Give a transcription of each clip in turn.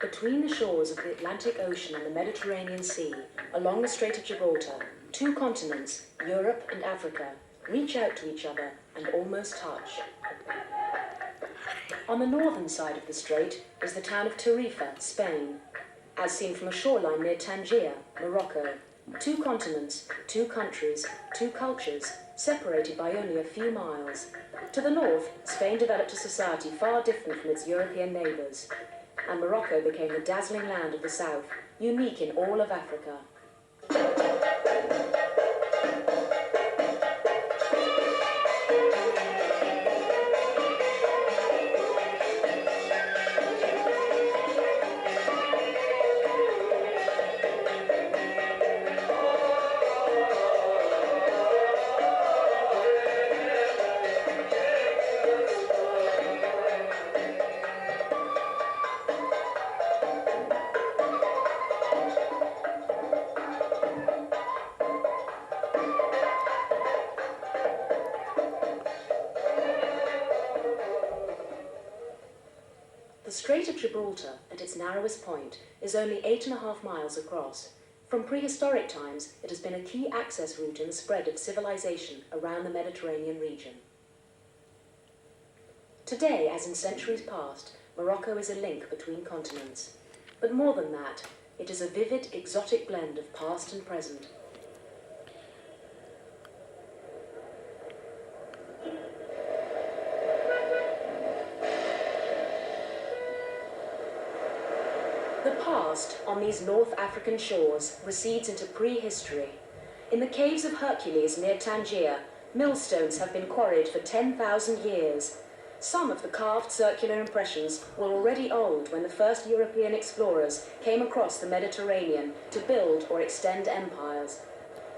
Between the shores of the Atlantic Ocean and the Mediterranean Sea, along the Strait of Gibraltar, two continents, Europe and Africa, reach out to each other and almost touch. On the northern side of the strait is the town of Tarifa, Spain, as seen from a shoreline near Tangier, Morocco. Two continents, two countries, two cultures, separated by only a few miles. To the north, Spain developed a society far different from its European neighbours, and Morocco became the dazzling land of the south, unique in all of Africa. The Strait of Gibraltar, at its narrowest point, is only 8.5 miles across. From prehistoric times, it has been a key access route in the spread of civilization around the Mediterranean region. Today, as in centuries past, Morocco is a link between continents. But more than that, it is a vivid, exotic blend of past and present. The past, on these North African shores, recedes into prehistory. In the caves of Hercules near Tangier, millstones have been quarried for 10,000 years. Some of the carved circular impressions were already old when the first European explorers came across the Mediterranean to build or extend empires.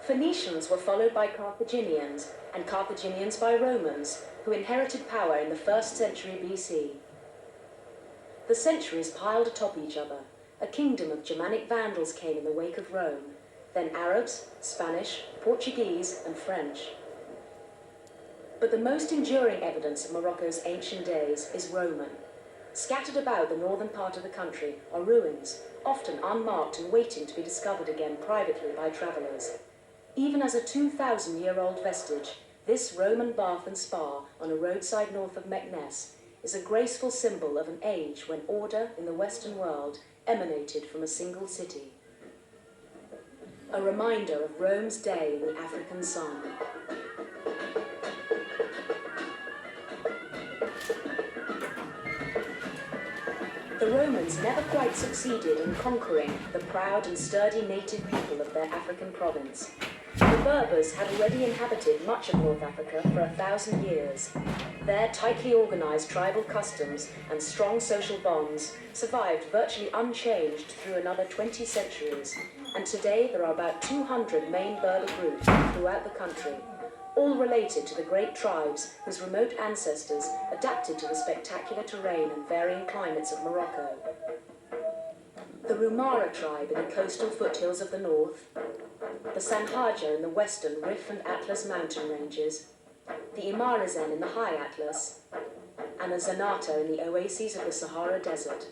Phoenicians were followed by Carthaginians, and Carthaginians by Romans, who inherited power in the 1st century BC. The centuries piled atop each other. A kingdom of Germanic Vandals came in the wake of Rome, then Arabs, Spanish, Portuguese, and French. But the most enduring evidence of Morocco's ancient days is Roman. Scattered about the northern part of the country are ruins, often unmarked and waiting to be discovered again privately by travellers. Even as a 2,000-year-old vestige, this Roman bath and spa on a roadside north of Meknes is a graceful symbol of an age when order in the Western world emanated from a single city. A reminder of Rome's day in the African sun. The Romans never quite succeeded in conquering the proud and sturdy native people of their African province. The Berbers had already inhabited much of North Africa for 1,000 years. Their tightly organized tribal customs and strong social bonds survived virtually unchanged through another 20 centuries, and today there are about 200 main Berber groups throughout the country, all related to the great tribes whose remote ancestors adapted to the spectacular terrain and varying climates of Morocco. The Roumara tribe in the coastal foothills of the north, the Sanhaja in the western Rif and Atlas mountain ranges, the Imarazen in the high Atlas, and the Zanata in the oases of the Sahara Desert.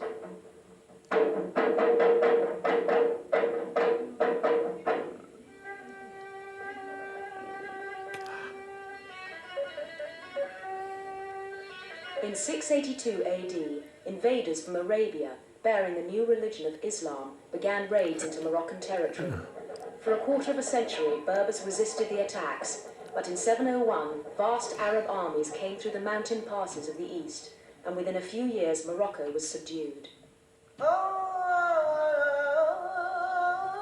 In 682 AD, invaders from Arabia, bearing the new religion of Islam, began raids into Moroccan territory. For a quarter of a century, Berbers resisted the attacks, but in 701, vast Arab armies came through the mountain passes of the east, and within a few years Morocco was subdued.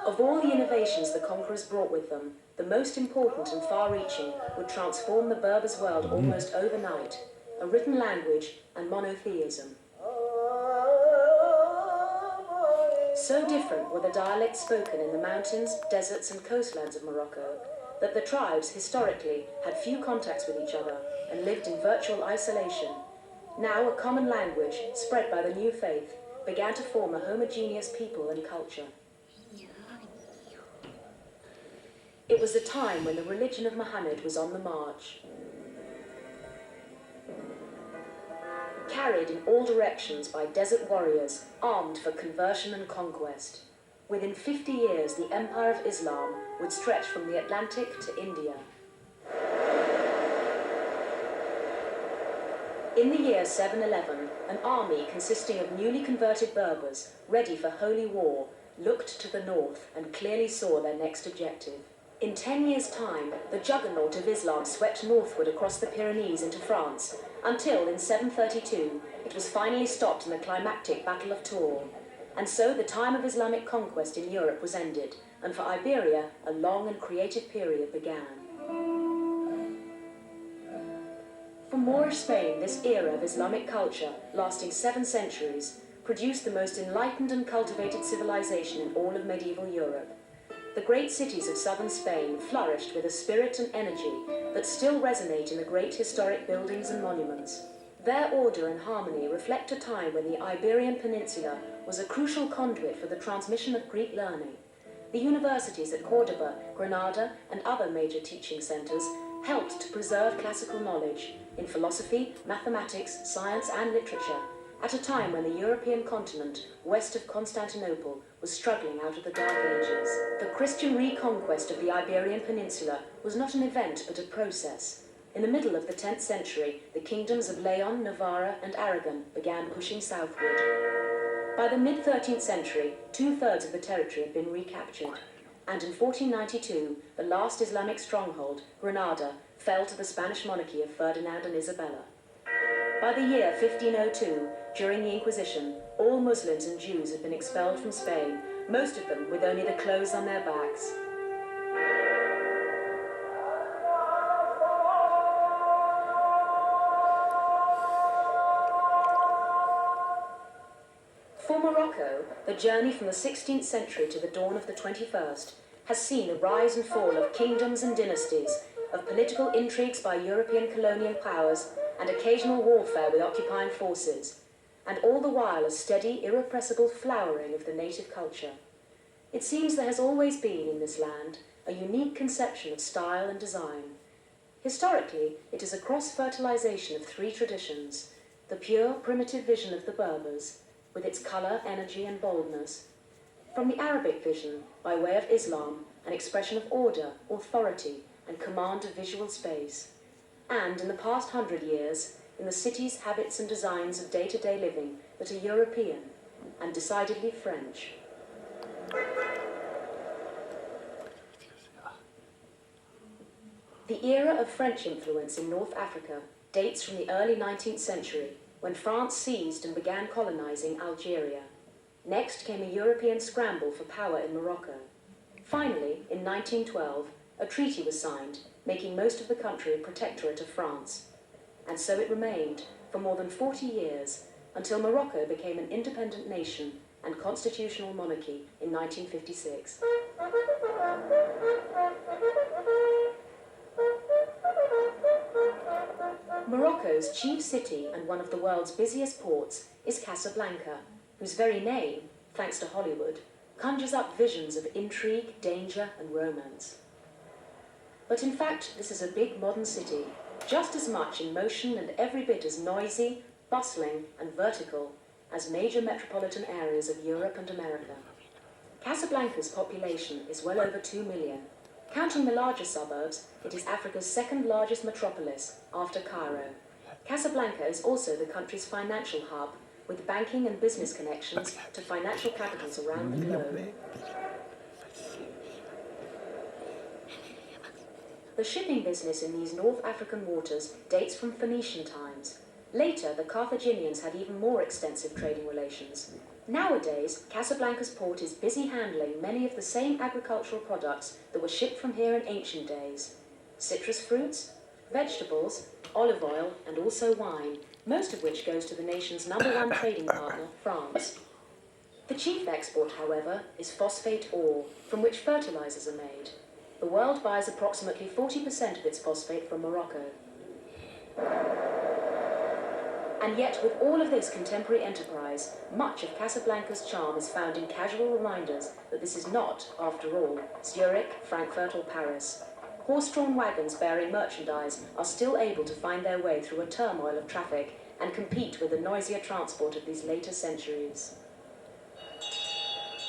Of all the innovations the conquerors brought with them, the most important and far-reaching would transform the Berbers' world almost overnight: a written language and monotheism. So different were the dialects spoken in the mountains, deserts and coastlands of Morocco that the tribes historically had few contacts with each other and lived in virtual isolation. Now a common language, spread by the new faith, began to form a homogeneous people and culture. It was a time when the religion of Muhammad was on the march. carried in all directions by desert warriors armed for conversion and conquest. Within 50 years, the Empire of Islam would stretch from the Atlantic to India. In the year 711, an army consisting of newly converted Berbers, ready for holy war, looked to the north and clearly saw their next objective. In 10 years' time, the juggernaut of Islam swept northward across the Pyrenees into France, until in 732 it was finally stopped in the climactic Battle of Tours. And so the time of Islamic conquest in Europe was ended, and for Iberia, a long and creative period began. For Moorish Spain, this era of Islamic culture, lasting 7 centuries, produced the most enlightened and cultivated civilization in all of medieval Europe. The great cities of southern Spain flourished with a spirit and energy that still resonate in the great historic buildings and monuments. Their order and harmony reflect a time when the Iberian Peninsula was a crucial conduit for the transmission of Greek learning. The universities at Córdoba, Granada, and other major teaching centers helped to preserve classical knowledge in philosophy, mathematics, science, and literature, at a time when the European continent, west of Constantinople, was struggling out of the Dark Ages. The Christian reconquest of the Iberian Peninsula was not an event but a process. In the middle of the 10th century, the kingdoms of Leon, Navarra, and Aragon began pushing southward. By the mid-13th century, 2/3 of the territory had been recaptured, and in 1492, the last Islamic stronghold, Granada, fell to the Spanish monarchy of Ferdinand and Isabella. By the year 1502, during the Inquisition, all Muslims and Jews had been expelled from Spain, most of them with only the clothes on their backs. For Morocco, the journey from the 16th century to the dawn of the 21st has seen the rise and fall of kingdoms and dynasties, of political intrigues by European colonial powers, and occasional warfare with occupying forces, and all the while a steady, irrepressible flowering of the native culture. It seems there has always been in this land a unique conception of style and design. Historically, it is a cross-fertilization of 3 traditions: the pure, primitive vision of the Berbers, with its color, energy, and boldness; from the Arabic vision, by way of Islam, an expression of order, authority, and command of visual space; and, in the past 100 years, in the cities, habits, and designs of day-to-day living that are European and decidedly French. The era of French influence in North Africa dates from the early 19th century, when France seized and began colonizing Algeria. Next came a European scramble for power in Morocco. Finally, in 1912, a treaty was signed, making most of the country a protectorate of France. And so it remained for more than 40 years, until Morocco became an independent nation and constitutional monarchy in 1956. Morocco's chief city and one of the world's busiest ports is Casablanca, whose very name, thanks to Hollywood, conjures up visions of intrigue, danger, and romance. But in fact, this is a big modern city, just as much in motion and every bit as noisy, bustling, and vertical as major metropolitan areas of Europe and America. Casablanca's population is well over 2 million. Counting the larger suburbs, it is Africa's 2nd largest metropolis, after Cairo. Casablanca is also the country's financial hub, with banking and business connections to financial capitals around the globe. The shipping business in these North African waters dates from Phoenician times. Later, the Carthaginians had even more extensive trading relations. Nowadays, Casablanca's port is busy handling many of the same agricultural products that were shipped from here in ancient days. Citrus fruits, vegetables, olive oil, and also wine, most of which goes to the nation's #1 trading partner, France. The chief export, however, is phosphate ore, from which fertilizers are made. The world buys approximately 40% of its phosphate from Morocco. And yet, with all of this contemporary enterprise, much of Casablanca's charm is found in casual reminders that this is not, after all, Zurich, Frankfurt, or Paris. Horse-drawn wagons bearing merchandise are still able to find their way through a turmoil of traffic and compete with the noisier transport of these later centuries.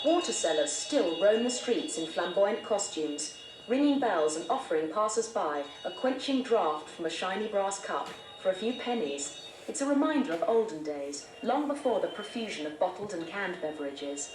Water sellers still roam the streets in flamboyant costumes, ringing bells and offering passers-by a quenching draught from a shiny brass cup for a few pennies. It's a reminder of olden days, long before the profusion of bottled and canned beverages.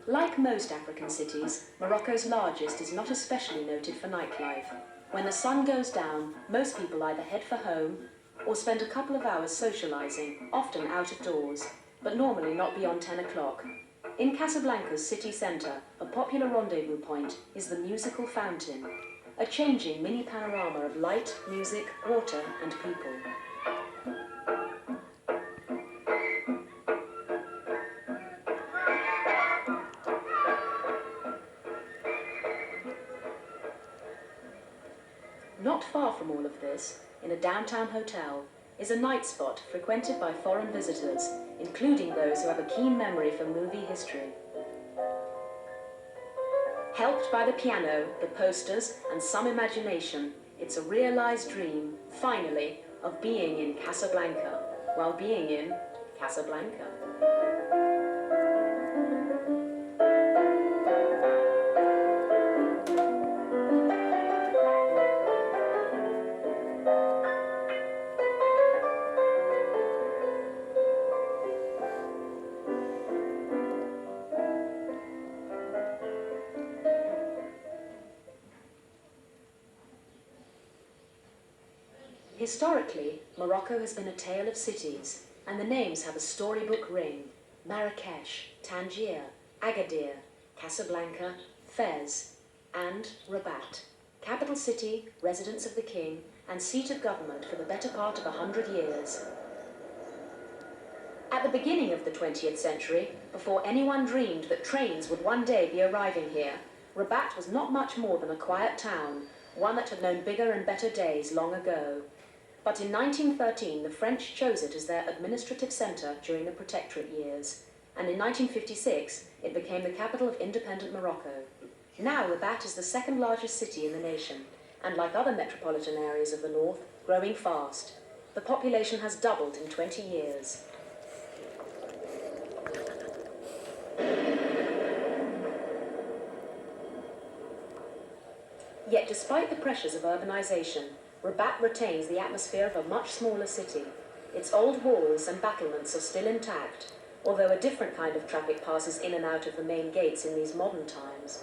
Like most African cities, Morocco's largest is not especially noted for nightlife. When the sun goes down, most people either head for home or spend a couple of hours socializing, often out of doors, but normally not beyond 10 o'clock. In Casablanca's city centre, a popular rendezvous point is the musical fountain, a changing mini panorama of light, music, water, and people. Not far from all of this, in a downtown hotel, is a night spot frequented by foreign visitors, including those who have a keen memory for movie history. Helped by the piano, the posters, and some imagination, it's a realized dream, finally, of being in Casablanca, while being in Casablanca. Historically, Morocco has been a tale of cities, and the names have a storybook ring: Marrakesh, Tangier, Agadir, Casablanca, Fez, and Rabat. Capital city, residence of the king, and seat of government for the better part of 100 years. At the beginning of the 20th century, before anyone dreamed that trains would one day be arriving here, Rabat was not much more than a quiet town, one that had known bigger and better days long ago. But in 1913, the French chose it as their administrative centre during the Protectorate years, and in 1956, it became the capital of independent Morocco. Now, Rabat is the second largest city in the nation, and like other metropolitan areas of the north, growing fast. The population has doubled in 20 years. Yet despite the pressures of urbanization, Rabat retains the atmosphere of a much smaller city. Its old walls and battlements are still intact, although a different kind of traffic passes in and out of the main gates in these modern times.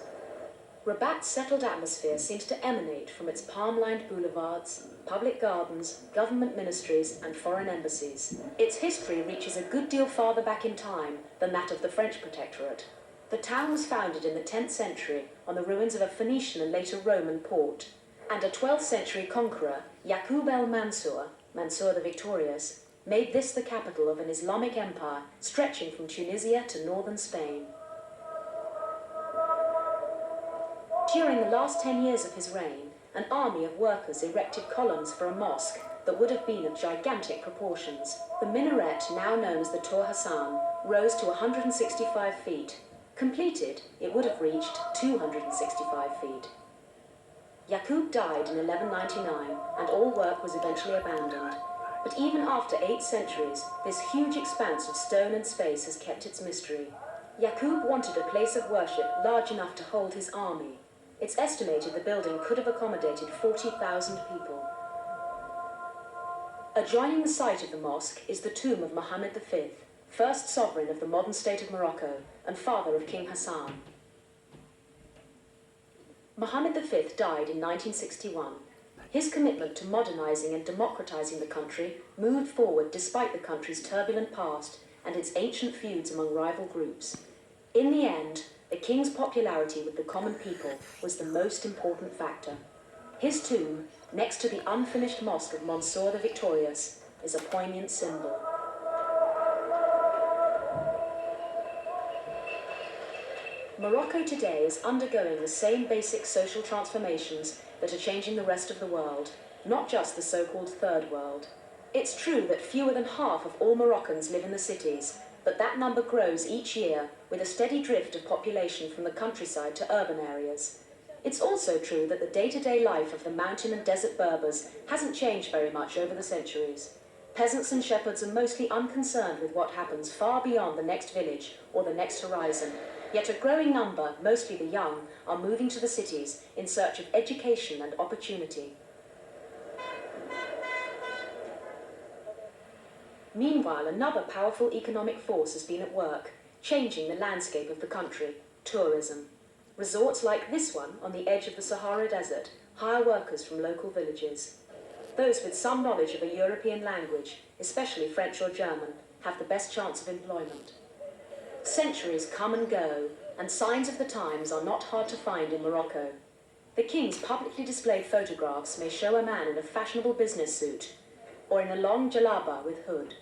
Rabat's settled atmosphere seems to emanate from its palm-lined boulevards, public gardens, government ministries, and foreign embassies. Its history reaches a good deal farther back in time than that of the French Protectorate. The town was founded in the 10th century on the ruins of a Phoenician and later Roman port, and a 12th century conqueror, Yaqub el-Mansur, Mansur the Victorious, made this the capital of an Islamic empire stretching from Tunisia to northern Spain. During the last 10 years of his reign, an army of workers erected columns for a mosque that would have been of gigantic proportions. The minaret, now known as the Tour Hassan, rose to 165 feet. Completed, it would have reached 265 feet. Yaqub died in 1199, and all work was eventually abandoned. But even after 8 centuries, this huge expanse of stone and space has kept its mystery. Yaqub wanted a place of worship large enough to hold his army. It's estimated the building could have accommodated 40,000 people. Adjoining the site of the mosque is the tomb of Mohammed V, first sovereign of the modern state of Morocco and father of King Hassan. Mohammed V died in 1961. His commitment to modernizing and democratizing the country moved forward despite the country's turbulent past and its ancient feuds among rival groups. In the end, the king's popularity with the common people was the most important factor. His tomb, next to the unfinished mosque of Mansur the Victorious, is a poignant symbol. Morocco today is undergoing the same basic social transformations that are changing the rest of the world, not just the so-called Third World. It's true that fewer than half of all Moroccans live in the cities, but that number grows each year, with a steady drift of population from the countryside to urban areas. It's also true that the day-to-day life of the mountain and desert Berbers hasn't changed very much over the centuries. Peasants and shepherds are mostly unconcerned with what happens far beyond the next village or the next horizon, yet a growing number, mostly the young, are moving to the cities in search of education and opportunity. Meanwhile, another powerful economic force has been at work, changing the landscape of the country: tourism. Resorts like this one on the edge of the Sahara Desert hire workers from local villages. Those with some knowledge of a European language, especially French or German, have the best chance of employment. Centuries come and go, and signs of the times are not hard to find in Morocco. The king's publicly displayed photographs may show a man in a fashionable business suit, or in a long jalaba with hood.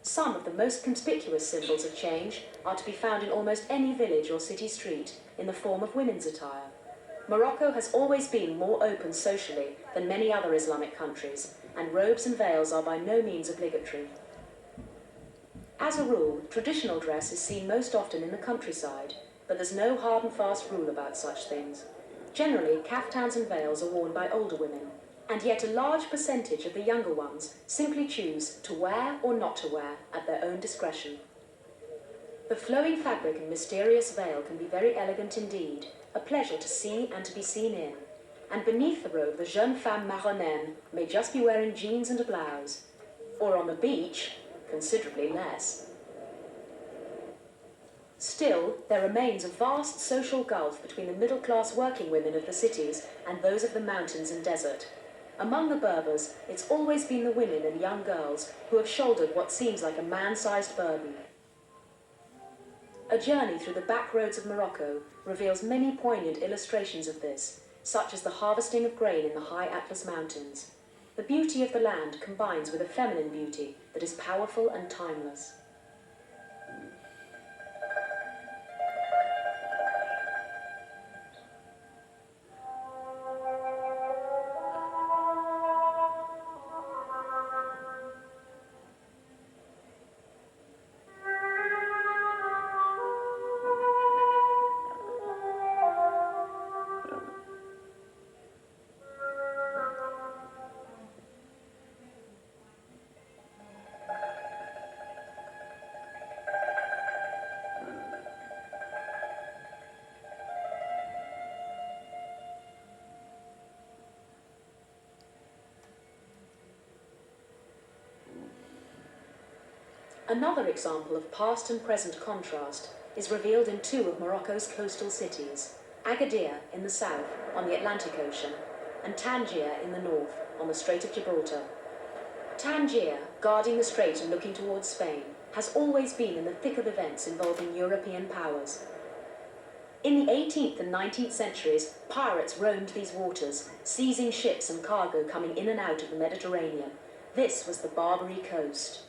Some of the most conspicuous symbols of change are to be found in almost any village or city street in the form of women's attire. Morocco has always been more open socially than many other Islamic countries, and robes and veils are by no means obligatory. As a rule, traditional dress is seen most often in the countryside, but there's no hard and fast rule about such things. Generally, caftans and veils are worn by older women, and yet a large percentage of the younger ones simply choose to wear or not to wear at their own discretion. The flowing fabric and mysterious veil can be very elegant indeed, a pleasure to see and to be seen in. And beneath the robe, the jeune femme Maronaine may just be wearing jeans and a blouse. Or on the beach, considerably less. Still, there remains a vast social gulf between the middle-class working women of the cities and those of the mountains and desert. Among the Berbers, it's always been the women and young girls who have shouldered what seems like a man-sized burden. A journey through the back roads of Morocco reveals many poignant illustrations of this, such as the harvesting of grain in the high Atlas Mountains. The beauty of the land combines with a feminine beauty that is powerful and timeless. Another example of past and present contrast is revealed in two of Morocco's coastal cities, Agadir in the south on the Atlantic Ocean, and Tangier in the north on the Strait of Gibraltar. Tangier, guarding the strait and looking towards Spain, has always been in the thick of events involving European powers. In the 18th and 19th centuries, pirates roamed these waters, seizing ships and cargo coming in and out of the Mediterranean. This was the Barbary coast.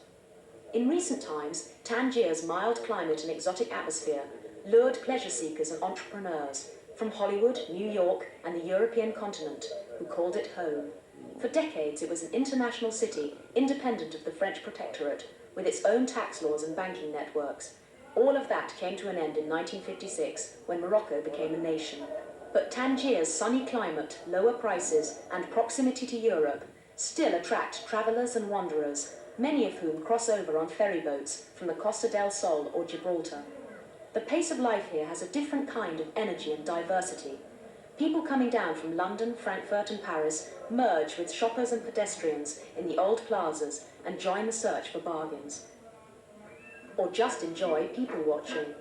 In recent times, Tangier's mild climate and exotic atmosphere lured pleasure seekers and entrepreneurs from Hollywood, New York, and the European continent, who called it home. For decades, it was an international city, independent of the French protectorate, with its own tax laws and banking networks. All of that came to an end in 1956, when Morocco became a nation. But Tangier's sunny climate, lower prices, and proximity to Europe still attract travelers and wanderers, many of whom cross over on ferry boats from the Costa del Sol or Gibraltar. The pace of life here has a different kind of energy and diversity. People coming down from London, Frankfurt and Paris merge with shoppers and pedestrians in the old plazas and join the search for bargains. Or just enjoy people watching.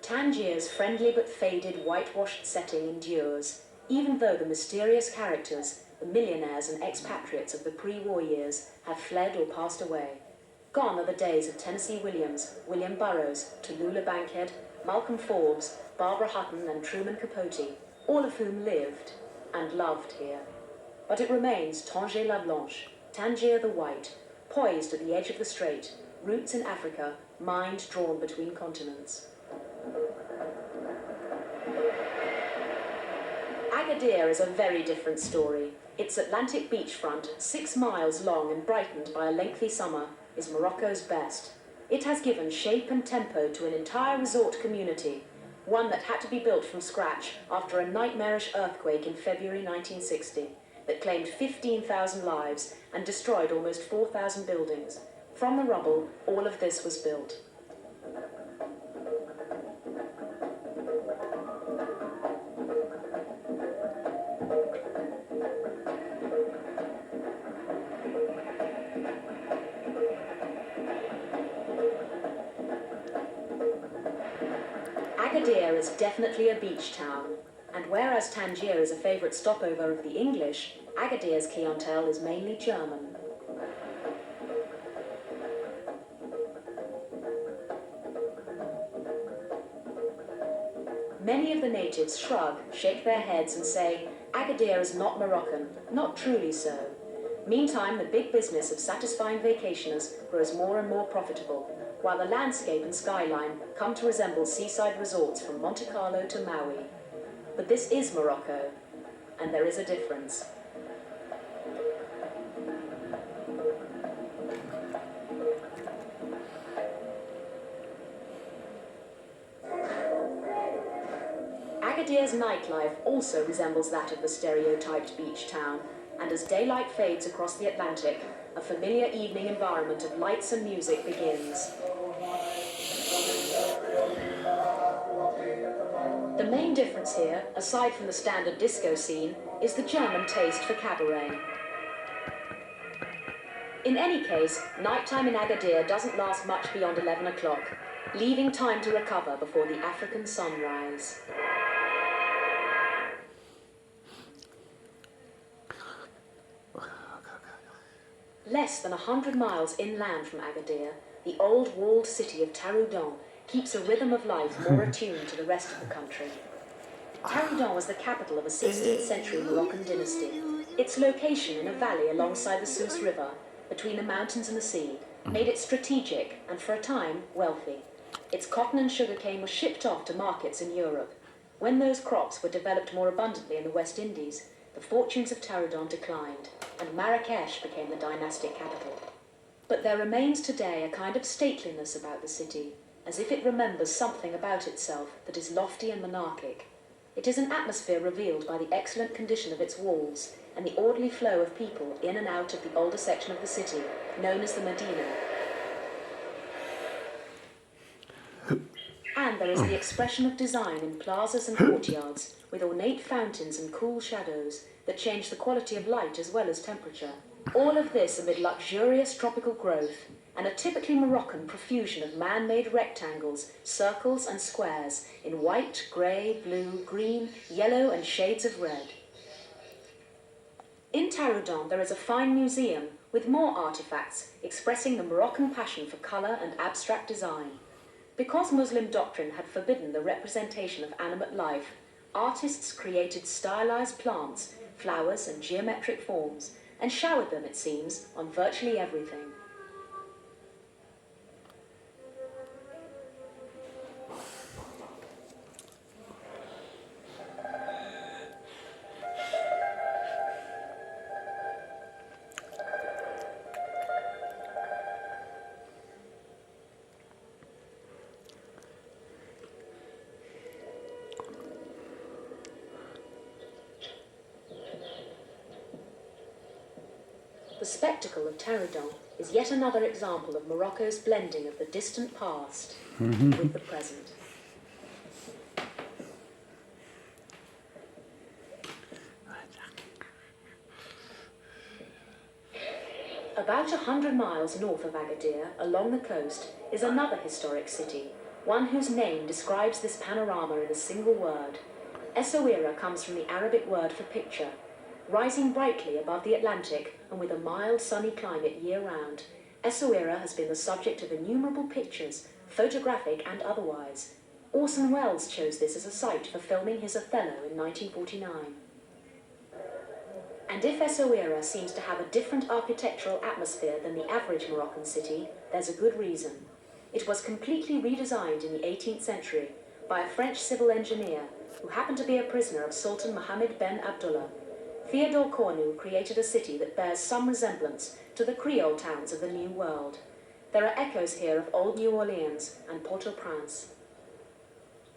Tangier's friendly but faded whitewashed setting endures, even though the mysterious characters, the millionaires and expatriates of the pre-war years, have fled or passed away. Gone are the days of Tennessee Williams, William Burroughs, Tallulah Bankhead, Malcolm Forbes, Barbara Hutton and Truman Capote, all of whom lived and loved here. But it remains Tangier la Blanche, Tangier the White, poised at the edge of the strait, roots in Africa, mind drawn between continents. Agadir is a very different story. Its Atlantic beachfront, 6 miles long and brightened by a lengthy summer, is Morocco's best. It has given shape and tempo to an entire resort community, one that had to be built from scratch after a nightmarish earthquake in February 1960 that claimed 15,000 lives and destroyed almost 4,000 buildings. From the rubble, all of this was built. Agadir is definitely a beach town, and whereas Tangier is a favourite stopover of the English, Agadir's clientele is mainly German. Many of the natives shrug, shake their heads and say, Agadir is not Moroccan, not truly so. Meantime, the big business of satisfying vacationers grows more and more profitable, while the landscape and skyline come to resemble seaside resorts from Monte Carlo to Maui. But this is Morocco, and there is a difference. Agadir's nightlife also resembles that of the stereotyped beach town, and as daylight fades across the Atlantic, a familiar evening environment of lights and music begins. The main difference here, aside from the standard disco scene, is the German taste for cabaret. In any case, nighttime in Agadir doesn't last much beyond 11 o'clock, leaving time to recover before the African sunrise. Less than 100 miles inland from Agadir, the old walled city of Taroudant keeps a rhythm of life more attuned to the rest of the country. Taroudant was the capital of a 16th century Moroccan dynasty. Its location in a valley alongside the Sousse River, between the mountains and the sea, made it strategic and, for a time, wealthy. Its cotton and sugarcane were shipped off to markets in Europe. When those crops were developed more abundantly in the West Indies, the fortunes of Taroudant declined, and Marrakesh became the dynastic capital. But there remains today a kind of stateliness about the city, as if it remembers something about itself that is lofty and monarchic. It is an atmosphere revealed by the excellent condition of its walls and the orderly flow of people in and out of the older section of the city, known as the Medina. And there is the expression of design in plazas and courtyards, with ornate fountains and cool shadows that change the quality of light as well as temperature. All of this amid luxurious tropical growth and a typically Moroccan profusion of man-made rectangles, circles and squares in white, grey, blue, green, yellow and shades of red. In Taroudant there is a fine museum with more artifacts expressing the Moroccan passion for colour and abstract design. Because Muslim doctrine had forbidden the representation of animate life, artists created stylized plants, flowers and geometric forms, and showered them, it seems, on virtually everything. The spectacle of Taroudant is yet another example of Morocco's blending of the distant past with the present. About 100 miles north of Agadir, along the coast, is another historic city, one whose name describes this panorama in a single word. Essaouira comes from the Arabic word for picture. Rising brightly above the Atlantic and with a mild, sunny climate year-round, Essaouira has been the subject of innumerable pictures, photographic and otherwise. Orson Welles chose this as a site for filming his Othello in 1949. And if Essaouira seems to have a different architectural atmosphere than the average Moroccan city, there's a good reason. It was completely redesigned in the 18th century by a French civil engineer who happened to be a prisoner of Sultan Mohammed ben Abdullah. Theodore Cornu created a city that bears some resemblance to the Creole towns of the New World. There are echoes here of old New Orleans and Port-au-Prince.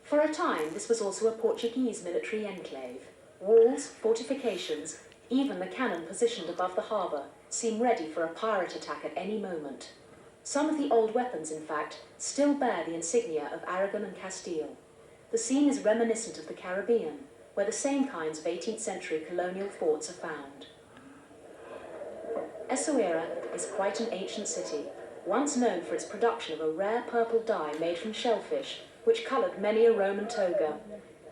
For a time, this was also a Portuguese military enclave. Walls, fortifications, even the cannon positioned above the harbour seem ready for a pirate attack at any moment. Some of the old weapons, in fact, still bear the insignia of Aragon and Castile. The scene is reminiscent of the Caribbean, where the same kinds of 18th century colonial forts are found. Essaouira is quite an ancient city, once known for its production of a rare purple dye made from shellfish, which coloured many a Roman toga,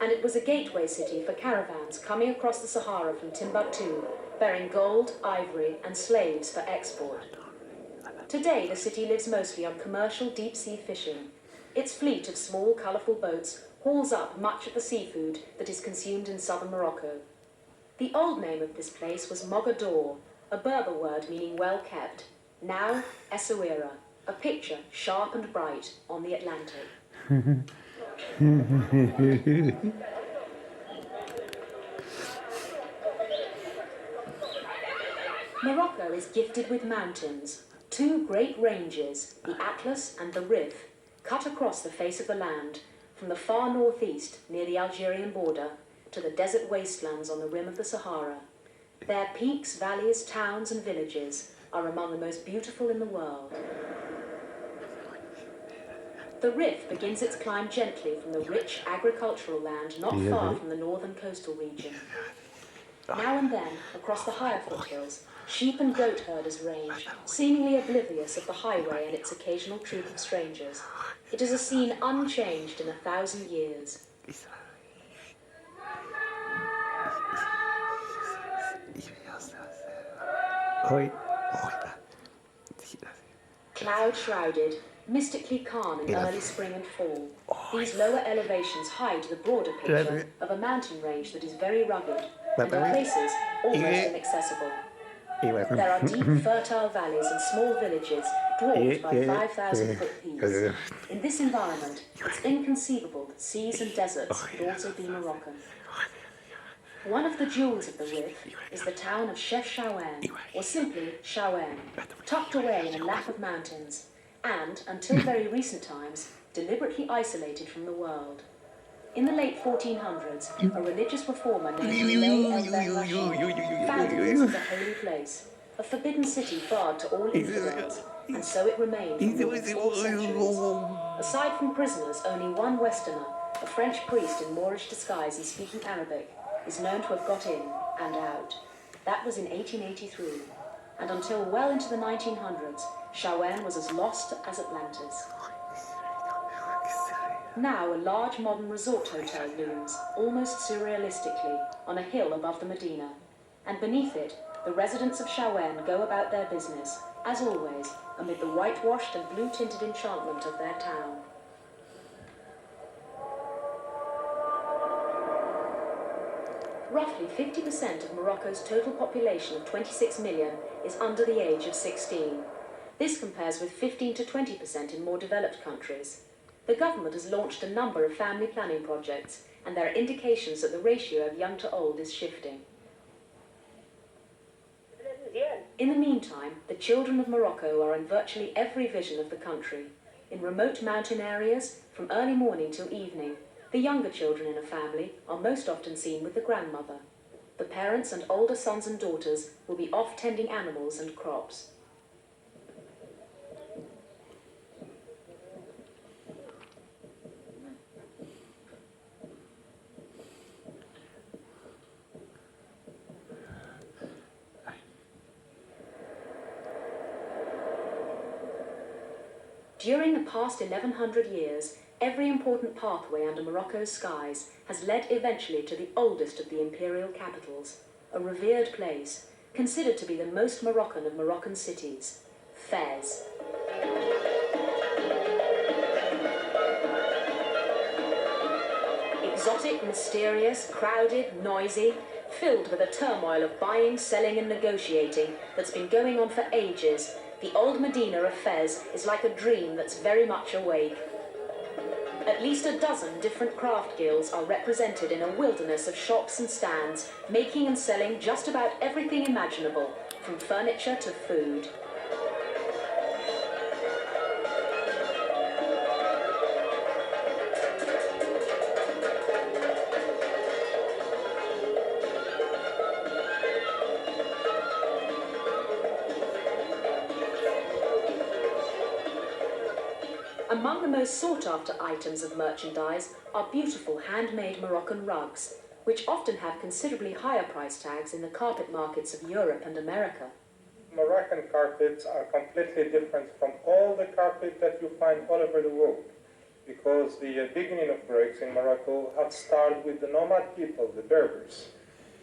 and it was a gateway city for caravans coming across the Sahara from Timbuktu, bearing gold, ivory, and slaves for export. Today, the city lives mostly on commercial deep-sea fishing. Its fleet of small, colourful boats hauls up much of the seafood that is consumed in southern Morocco. The old name of this place was Mogador, a Berber word meaning well-kept. Now, Essaouira, a picture sharp and bright on the Atlantic. Morocco is gifted with mountains, two great ranges, the Atlas and the Rif, cut across the face of the land, from the far northeast near the Algerian border to the desert wastelands on the rim of the Sahara. Their peaks, valleys, towns and villages are among the most beautiful in the world. The Rif begins its climb gently from the rich agricultural land not far from the northern coastal region. Now and then, across the higher foothills, sheep and goat herders range, seemingly oblivious of the highway and its occasional troop of strangers. It is a scene unchanged in 1,000 years. Cloud-shrouded, mystically calm in early spring and fall, these lower elevations hide the broader picture of a mountain range that is very rugged, and in places almost inaccessible. There are deep, fertile valleys and small villages dwarfed by 5,000-foot peaks. In this environment, it's inconceivable that seas and deserts could also be Moroccan. One of the jewels of the Rif is the town of Chef Chaouen, or simply Chaouen, tucked away in a lap of mountains, and, until very recent times, deliberately isolated from the world. In the late 1400s, a religious reformer named Moulay El Ben Rashid founded it as a holy place, a forbidden city barred to all infidels, and so it remained for more than 4 centuries. Aside from prisoners, only one Westerner, a French priest in Moorish disguise and speaking Arabic, is known to have got in and out. That was in 1883, and until well into the 1900s, Chaouen was as lost as Atlantis. Now a large modern resort hotel looms, almost surrealistically, on a hill above the Medina, and beneath it, the residents of Chaouen go about their business, as always, amid the whitewashed and blue-tinted enchantment of their town. Roughly 50% of Morocco's total population of 26 million is under the age of 16. This compares with 15 to 20% in more developed countries. The government has launched a number of family planning projects, and there are indications that the ratio of young to old is shifting. In the meantime, the children of Morocco are in virtually every vision of the country. In remote mountain areas, from early morning till evening, the younger children in a family are most often seen with the grandmother. The parents and older sons and daughters will be off tending animals and crops. During the past 1100 years, every important pathway under Morocco's skies has led eventually to the oldest of the imperial capitals, a revered place, considered to be the most Moroccan of Moroccan cities, Fez. Exotic, mysterious, crowded, noisy, Filled with a turmoil of buying, selling and negotiating that's been going on for ages, the old Medina of Fez is like a dream that's very much awake. At least a dozen different craft guilds are represented in a wilderness of shops and stands, making and selling just about everything imaginable, from furniture to food. Among the most sought-after items of merchandise are beautiful handmade Moroccan rugs, which often have considerably higher price tags in the carpet markets of Europe and America. Moroccan carpets are completely different from all the carpet that you find all over the world, because the beginning of rugs in Morocco had started with the nomad people, the Berbers,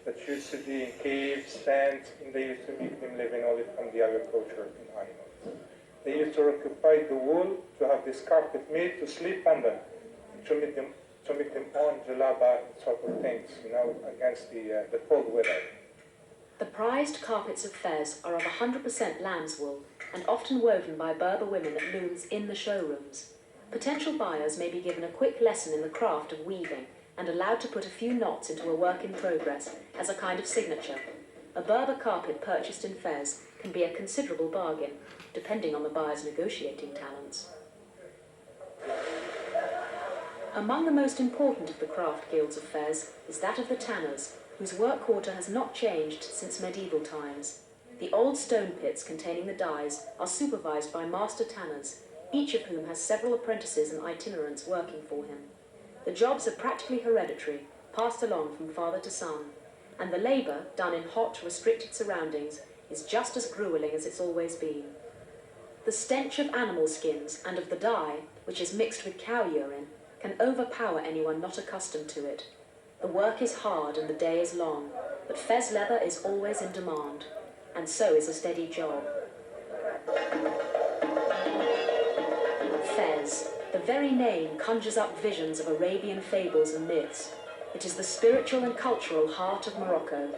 that used to be in caves, tents, and they used to make them living only from the agriculture and animals. They used to occupy the wool to have this carpet made to sleep on them, to make them on jalaba and sort of things, against the cold weather. The prized carpets of Fez are of 100% lamb's wool and often woven by Berber women at looms in the showrooms. Potential buyers may be given a quick lesson in the craft of weaving and allowed to put a few knots into a work in progress as a kind of signature. A Berber carpet purchased in Fez can be a considerable bargain, depending on the buyer's negotiating talents. Among the most important of the craft guilds of Fez is that of the tanners, whose work quarter has not changed since medieval times. The old stone pits containing the dyes are supervised by master tanners, each of whom has several apprentices and itinerants working for him. The jobs are practically hereditary, passed along from father to son, and the labour, done in hot, restricted surroundings, is just as gruelling as it's always been. The stench of animal skins and of the dye, which is mixed with cow urine, can overpower anyone not accustomed to it. The work is hard and the day is long, but Fez leather is always in demand, and so is a steady job. Fez, the very name conjures up visions of Arabian fables and myths. It is the spiritual and cultural heart of Morocco.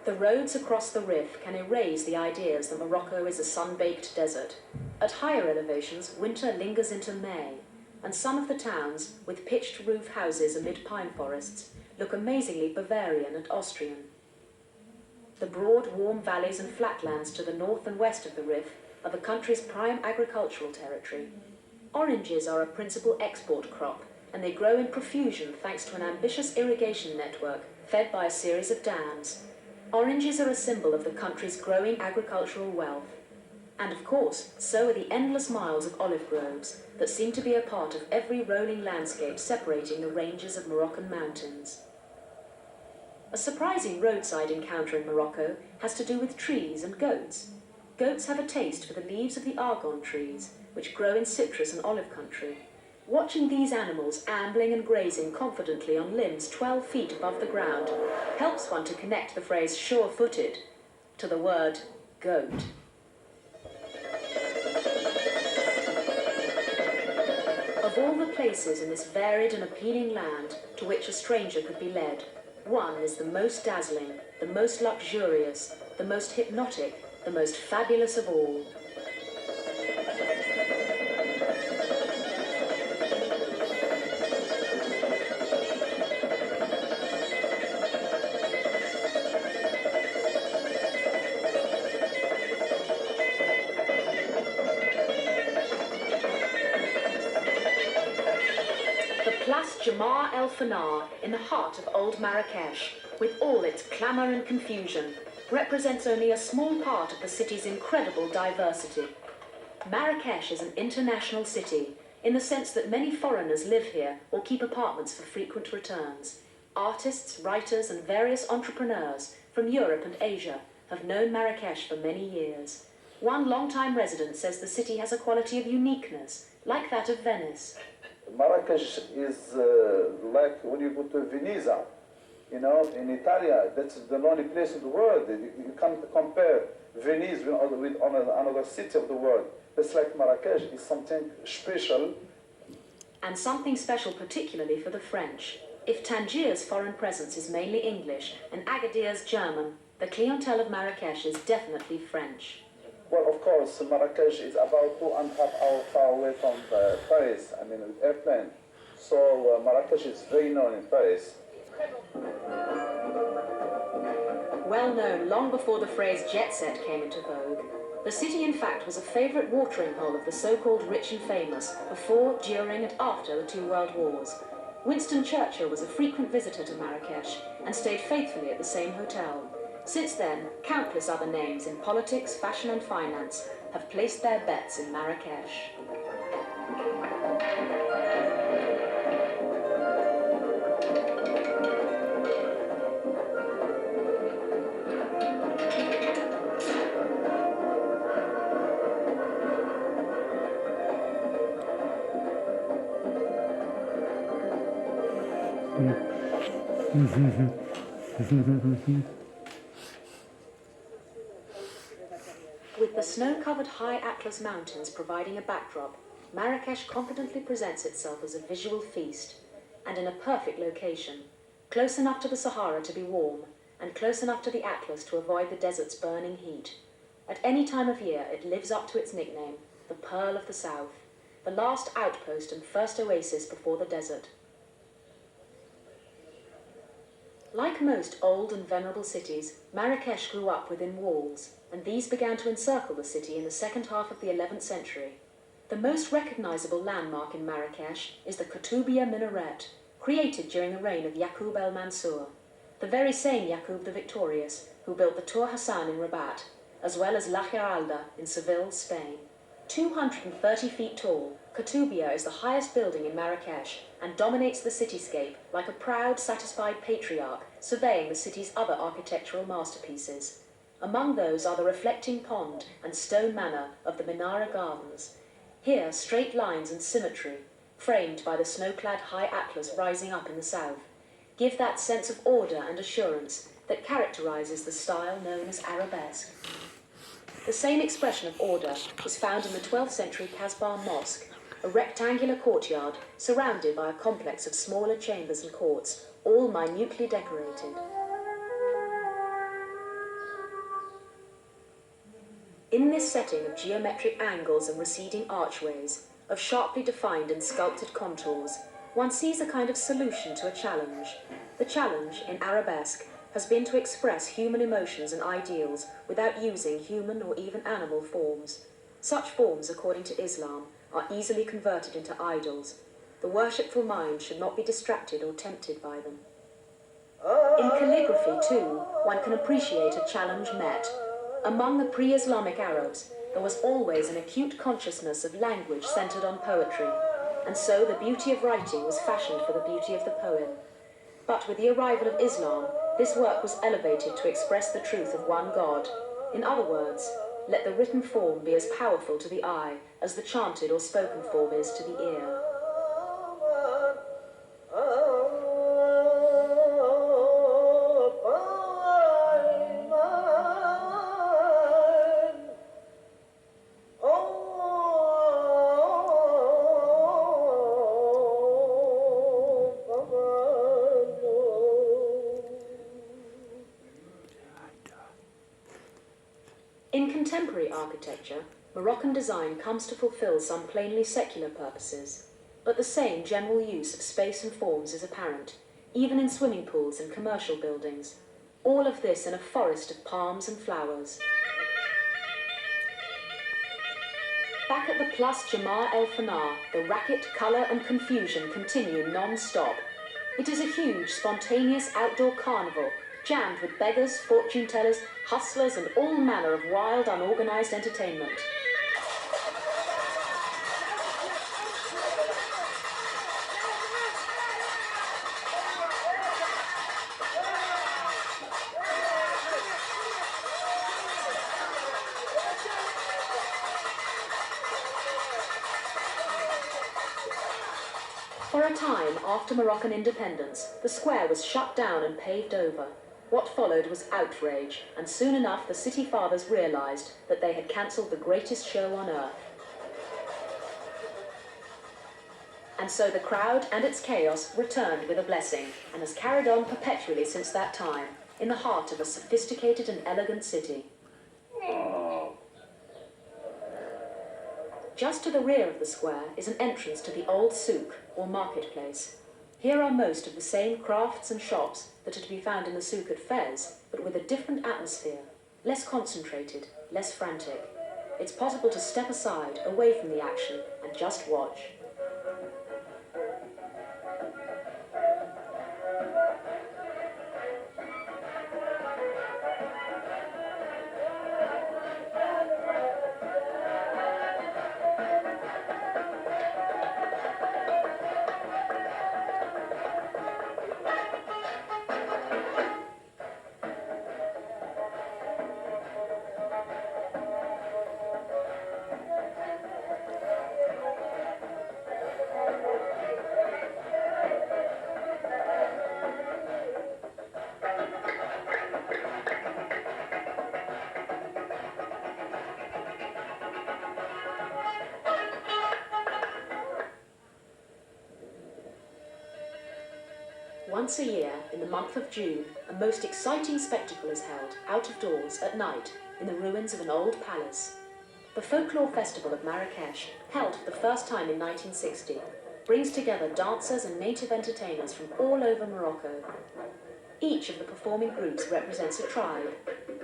The roads across the Rif can erase the ideas that Morocco is a sun-baked desert. At higher elevations, winter lingers into May, and some of the towns, with pitched roof houses amid pine forests, look amazingly Bavarian and Austrian. The broad, warm valleys and flatlands to the north and west of the Rif are the country's prime agricultural territory. Oranges are a principal export crop, and they grow in profusion thanks to an ambitious irrigation network fed by a series of dams. Oranges are a symbol of the country's growing agricultural wealth. And of course, so are the endless miles of olive groves that seem to be a part of every rolling landscape separating the ranges of Moroccan mountains. A surprising roadside encounter in Morocco has to do with trees and goats. Goats have a taste for the leaves of the argan trees, which grow in citrus and olive country. Watching these animals ambling and grazing confidently on limbs 12 feet above the ground helps one to connect the phrase sure-footed to the word goat. Of all the places in this varied and appealing land to which a stranger could be led, one is the most dazzling, the most luxurious, the most hypnotic, the most fabulous of all. Jamar El Fanar, in the heart of old Marrakesh, with all its clamour and confusion, represents only a small part of the city's incredible diversity. Marrakesh is an international city, in the sense that many foreigners live here or keep apartments for frequent returns. Artists, writers, and various entrepreneurs from Europe and Asia have known Marrakesh for many years. One long-time resident says the city has a quality of uniqueness, like that of Venice. Marrakesh is like when you go to Venice, You know, in Italy, that's the only place in the world. You can't compare Venice with another city of the world. It's like Marrakesh is something special. And something special particularly for the French. If Tangier's foreign presence is mainly English and Agadir's German, the clientele of Marrakesh is definitely French. Well, of course, Marrakesh is about 2.5 hours far away from Paris, I mean, with airplane. So Marrakesh is very known in Paris. Well known long before the phrase jet set came into vogue, the city in fact was a favourite watering hole of the so-called rich and famous before, during and after the two world wars. Winston Churchill was a frequent visitor to Marrakesh and stayed faithfully at the same hotel. Since then, countless other names in politics, fashion and finance have placed their bets in Marrakesh. With the snow-covered high Atlas mountains providing a backdrop, Marrakesh confidently presents itself as a visual feast, and in a perfect location, close enough to the Sahara to be warm, and close enough to the Atlas to avoid the desert's burning heat. At any time of year, it lives up to its nickname, the Pearl of the South, the last outpost and first oasis before the desert. Like most old and venerable cities, Marrakesh grew up within walls, and these began to encircle the city in the second half of the 11th century. The most recognizable landmark in Marrakesh is the Koutoubia minaret, created during the reign of Yaqub el-Mansur, the very same Yaqub the Victorious who built the Tour Hassan in Rabat, as well as La Giralda in Seville, Spain. 230 feet tall, Koutoubia is the highest building in Marrakesh and dominates the cityscape like a proud, satisfied patriarch surveying the city's other architectural masterpieces. Among those are the reflecting pond and stone manor of the Minara Gardens. Here, straight lines and symmetry, framed by the snow-clad high Atlas rising up in the south, give that sense of order and assurance that characterizes the style known as arabesque. The same expression of order is found in the 12th century Casbah Mosque, a rectangular courtyard surrounded by a complex of smaller chambers and courts, all minutely decorated. In this setting of geometric angles and receding archways, of sharply defined and sculpted contours, one sees a kind of solution to a challenge. The challenge, in arabesque, has been to express human emotions and ideals without using human or even animal forms. Such forms, according to Islam, are easily converted into idols. The worshipful mind should not be distracted or tempted by them. In calligraphy, too, one can appreciate a challenge met. Among the pre-Islamic Arabs, there was always an acute consciousness of language centered on poetry, and so the beauty of writing was fashioned for the beauty of the poem. But with the arrival of Islam, this work was elevated to express the truth of one God. In other words, let the written form be as powerful to the eye as the chanted or spoken form is to the ear. In contemporary architecture, Moroccan design comes to fulfill some plainly secular purposes, but the same general use of space and forms is apparent, even in swimming pools and commercial buildings. All of this in a forest of palms and flowers. Back at the Place Jamar El Fanar, the racket, colour and confusion continue non-stop. It is a huge, spontaneous outdoor carnival, jammed with beggars, fortune-tellers, hustlers and all manner of wild, unorganised entertainment. For a a time after Moroccan independence, the square was shut down and paved over. What followed was outrage, and soon enough the city fathers realised that they had cancelled the greatest show on earth. And so the crowd and its chaos returned with a blessing, and has carried on perpetually since that time, in the heart of a sophisticated and elegant city. Just to the rear of the square is an entrance to the old souk, or marketplace. Here are most of the same crafts and shops that are to be found in the souk at Fez, but with a different atmosphere, less concentrated, less frantic. It's possible to step aside, away from the action, and just watch. Once a year, in the month of June, a most exciting spectacle is held, out of doors, at night, in the ruins of an old palace. The folklore festival of Marrakesh, held for the first time in 1960, brings together dancers and native entertainers from all over Morocco. Each of the performing groups represents a tribe,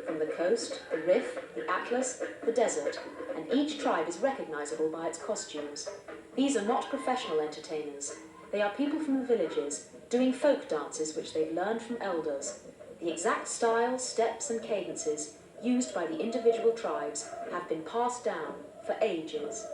from the coast, the Rif, the Atlas, the desert, and each tribe is recognisable by its costumes. These are not professional entertainers. They are people from the villages, doing folk dances which they've learned from elders. The exact styles, steps and cadences used by the individual tribes have been passed down for ages.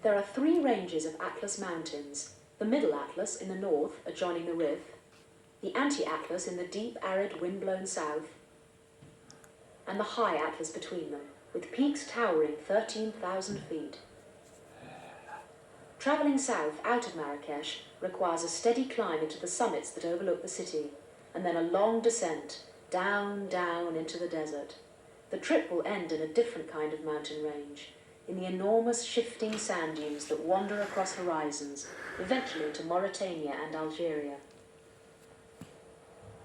There are three ranges of Atlas mountains: the Middle Atlas in the north, adjoining the Rif, the Anti-Atlas in the deep, arid, wind-blown south, and the High Atlas between them, with peaks towering 13,000 feet. Travelling south out of Marrakesh requires a steady climb into the summits that overlook the city, and then a long descent, down, down into the desert. The trip will end in a different kind of mountain range, in the enormous shifting sand dunes that wander across horizons, eventually to Mauritania and Algeria.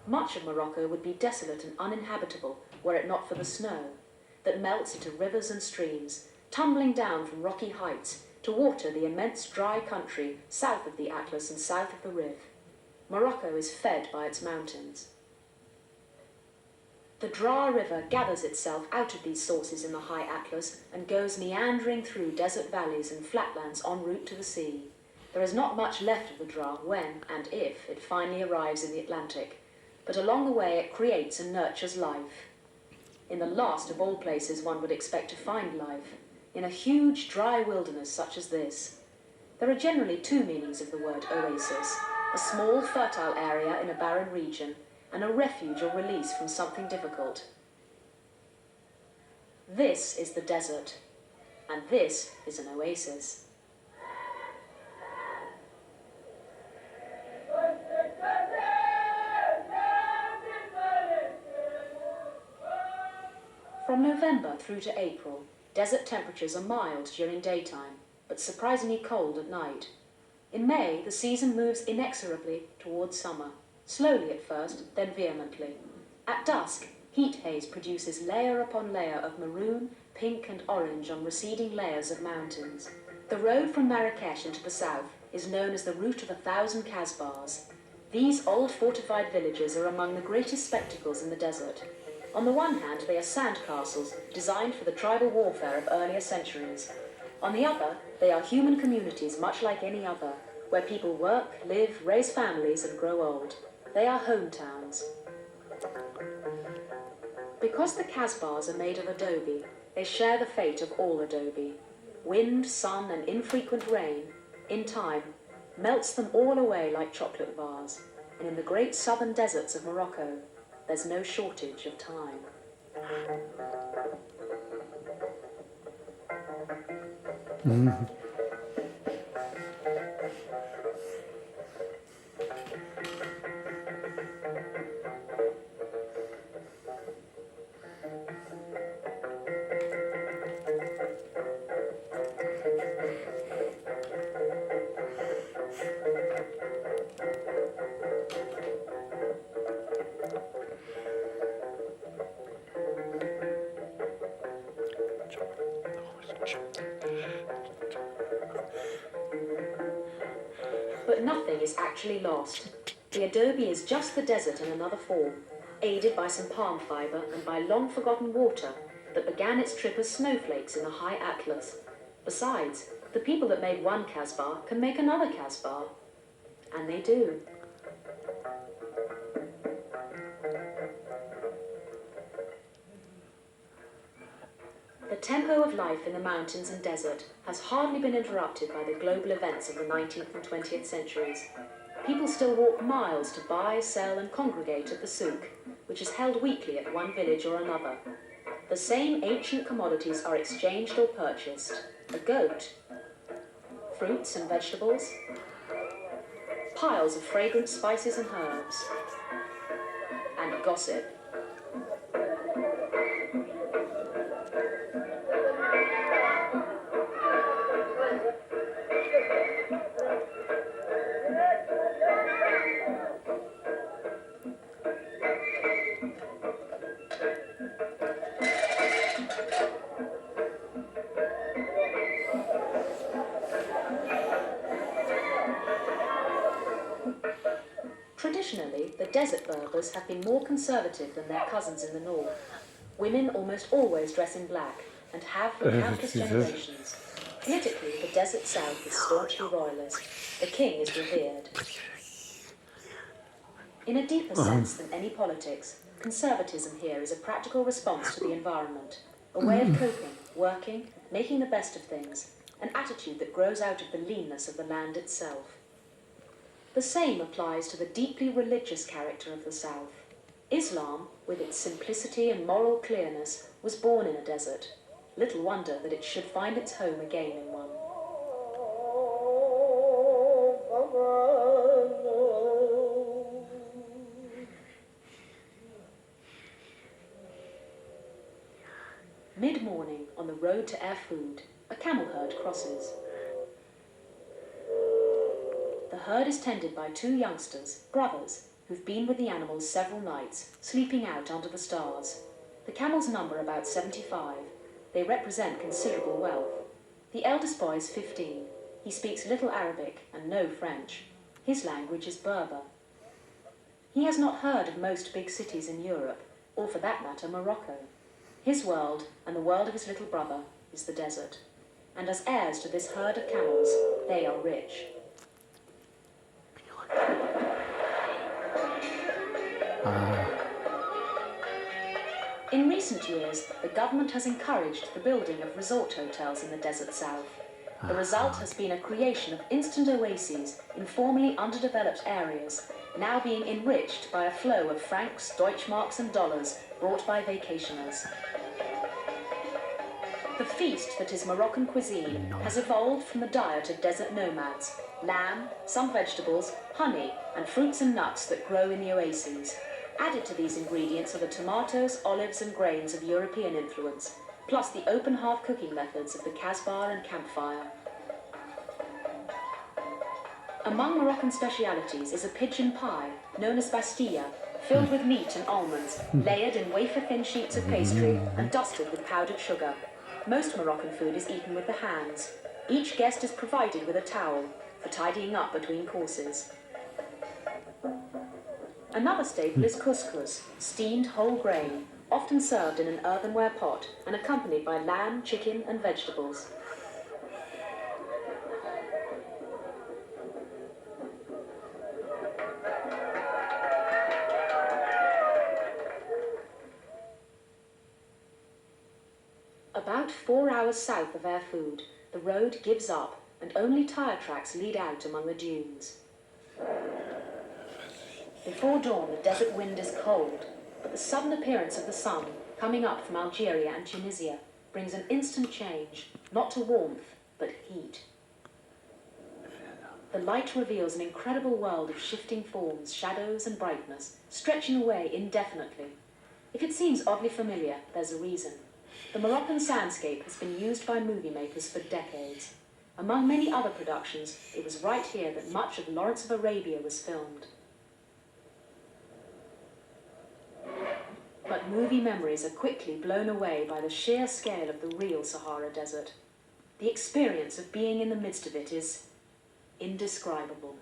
Much of Morocco would be desolate and uninhabitable were it not for the snow that melts into rivers and streams, tumbling down from rocky heights to water the immense dry country south of the Atlas and south of the Rif. Morocco is fed by its mountains. The Dra River gathers itself out of these sources in the High Atlas and goes meandering through desert valleys and flatlands en route to the sea. There is not much left of the Dra when, and if, it finally arrives in the Atlantic, but along the way it creates and nurtures life. In the last of all places one would expect to find life, in a huge dry wilderness such as this. There are generally two meanings of the word oasis: a small fertile area in a barren region, and a refuge or release from something difficult. This is the desert, and this is an oasis. From November through to April, desert temperatures are mild during daytime, but surprisingly cold at night. In May, the season moves inexorably towards summer. Slowly at first, then vehemently. At dusk, heat haze produces layer upon layer of maroon, pink and orange on receding layers of mountains. The road from Marrakesh into the south is known as the Route of 1,000 Kasbahs. These old fortified villages are among the greatest spectacles in the desert. On the one hand, they are sand castles designed for the tribal warfare of earlier centuries. On the other, they are human communities much like any other, where people work, live, raise families and grow old. They are hometowns. Because the Casbahs are made of adobe, they share the fate of all adobe. Wind, sun and infrequent rain, in time, melts them all away like chocolate bars. And in the great southern deserts of Morocco, there's no shortage of time. But nothing is actually lost. The adobe is just the desert in another form, aided by some palm fibre and by long-forgotten water that began its trip as snowflakes in the high Atlas. Besides, the people that made one Casbah can make another Casbah. And they do. The tempo of life in the mountains and desert has hardly been interrupted by the global events of the 19th and 20th centuries. People still walk miles to buy, sell and congregate at the souk, which is held weekly at one village or another. The same ancient commodities are exchanged or purchased. A goat, fruits and vegetables, piles of fragrant spices and herbs, and gossip. Traditionally, the desert Berbers have been more conservative than their cousins in the north. Women almost always dress in black, and have for countless generations. Politically, the desert south is staunchly royalist. The king is revered. In a deeper sense than any politics, conservatism here is a practical response to the environment, a way of coping, working, making the best of things, an attitude that grows out of the leanness of the land itself. The same applies to the deeply religious character of the South. Islam, with its simplicity and moral clearness, was born in a desert. Little wonder that it should find its home again in one. Mid-morning, on the road to Erfoud, a camel herd crosses. The herd is tended by two youngsters, brothers, who've been with the animals several nights, sleeping out under the stars. The camels number about 75. They represent considerable wealth. The eldest boy is 15. He speaks little Arabic and no French. His language is Berber. He has not heard of most big cities in Europe, or for that matter, Morocco. His world, and the world of his little brother, is the desert. And as heirs to this herd of camels, they are rich. In recent years, the government has encouraged the building of resort hotels in the desert south. The result has been a creation of instant oases in formerly underdeveloped areas, now being enriched by a flow of francs, Deutschmarks and dollars brought by vacationers. The feast that is Moroccan cuisine has evolved from the diet of desert nomads: lamb, some vegetables, honey, and fruits and nuts that grow in the oases. Added to these ingredients are the tomatoes, olives and grains of European influence, plus the open hearth cooking methods of the Casbah and campfire. Among Moroccan specialities is a pigeon pie, known as bastilla, filled with meat and almonds, layered in wafer-thin sheets of pastry and dusted with powdered sugar. Most Moroccan food is eaten with the hands. Each guest is provided with a towel for tidying up between courses. Another staple is couscous, steamed whole grain, often served in an earthenware pot and accompanied by lamb, chicken and vegetables. About 4 hours south of Erfoud, the road gives up and only tyre tracks lead out among the dunes. Before dawn, the desert wind is cold, but the sudden appearance of the sun, coming up from Algeria and Tunisia, brings an instant change, not to warmth, but heat. The light reveals an incredible world of shifting forms, shadows and brightness, stretching away indefinitely. If it seems oddly familiar, there's a reason. The Moroccan soundscape has been used by movie makers for decades. Among many other productions, it was right here that much of Lawrence of Arabia was filmed. But movie memories are quickly blown away by the sheer scale of the real Sahara Desert. The experience of being in the midst of it is indescribable.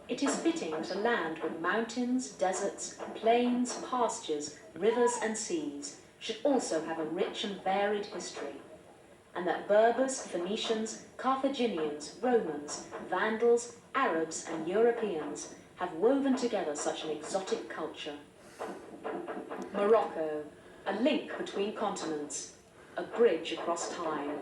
It is fitting that a land with mountains, deserts, plains, pastures, rivers and seas should also have a rich and varied history, and that Berbers, Phoenicians, Carthaginians, Romans, Vandals, Arabs and Europeans have woven together such an exotic culture. Morocco, a link between continents, a bridge across time.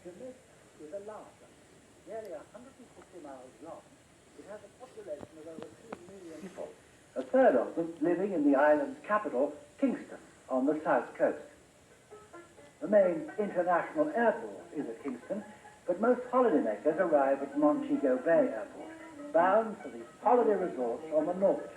Jamaica is a large island, nearly 150 miles long. It has a population of over 2 million people, a third of them living in the island's capital, Kingston, on the south coast. The main international airport is at Kingston, but most holidaymakers arrive at Montego Bay Airport, bound for the holiday resorts on the north coast.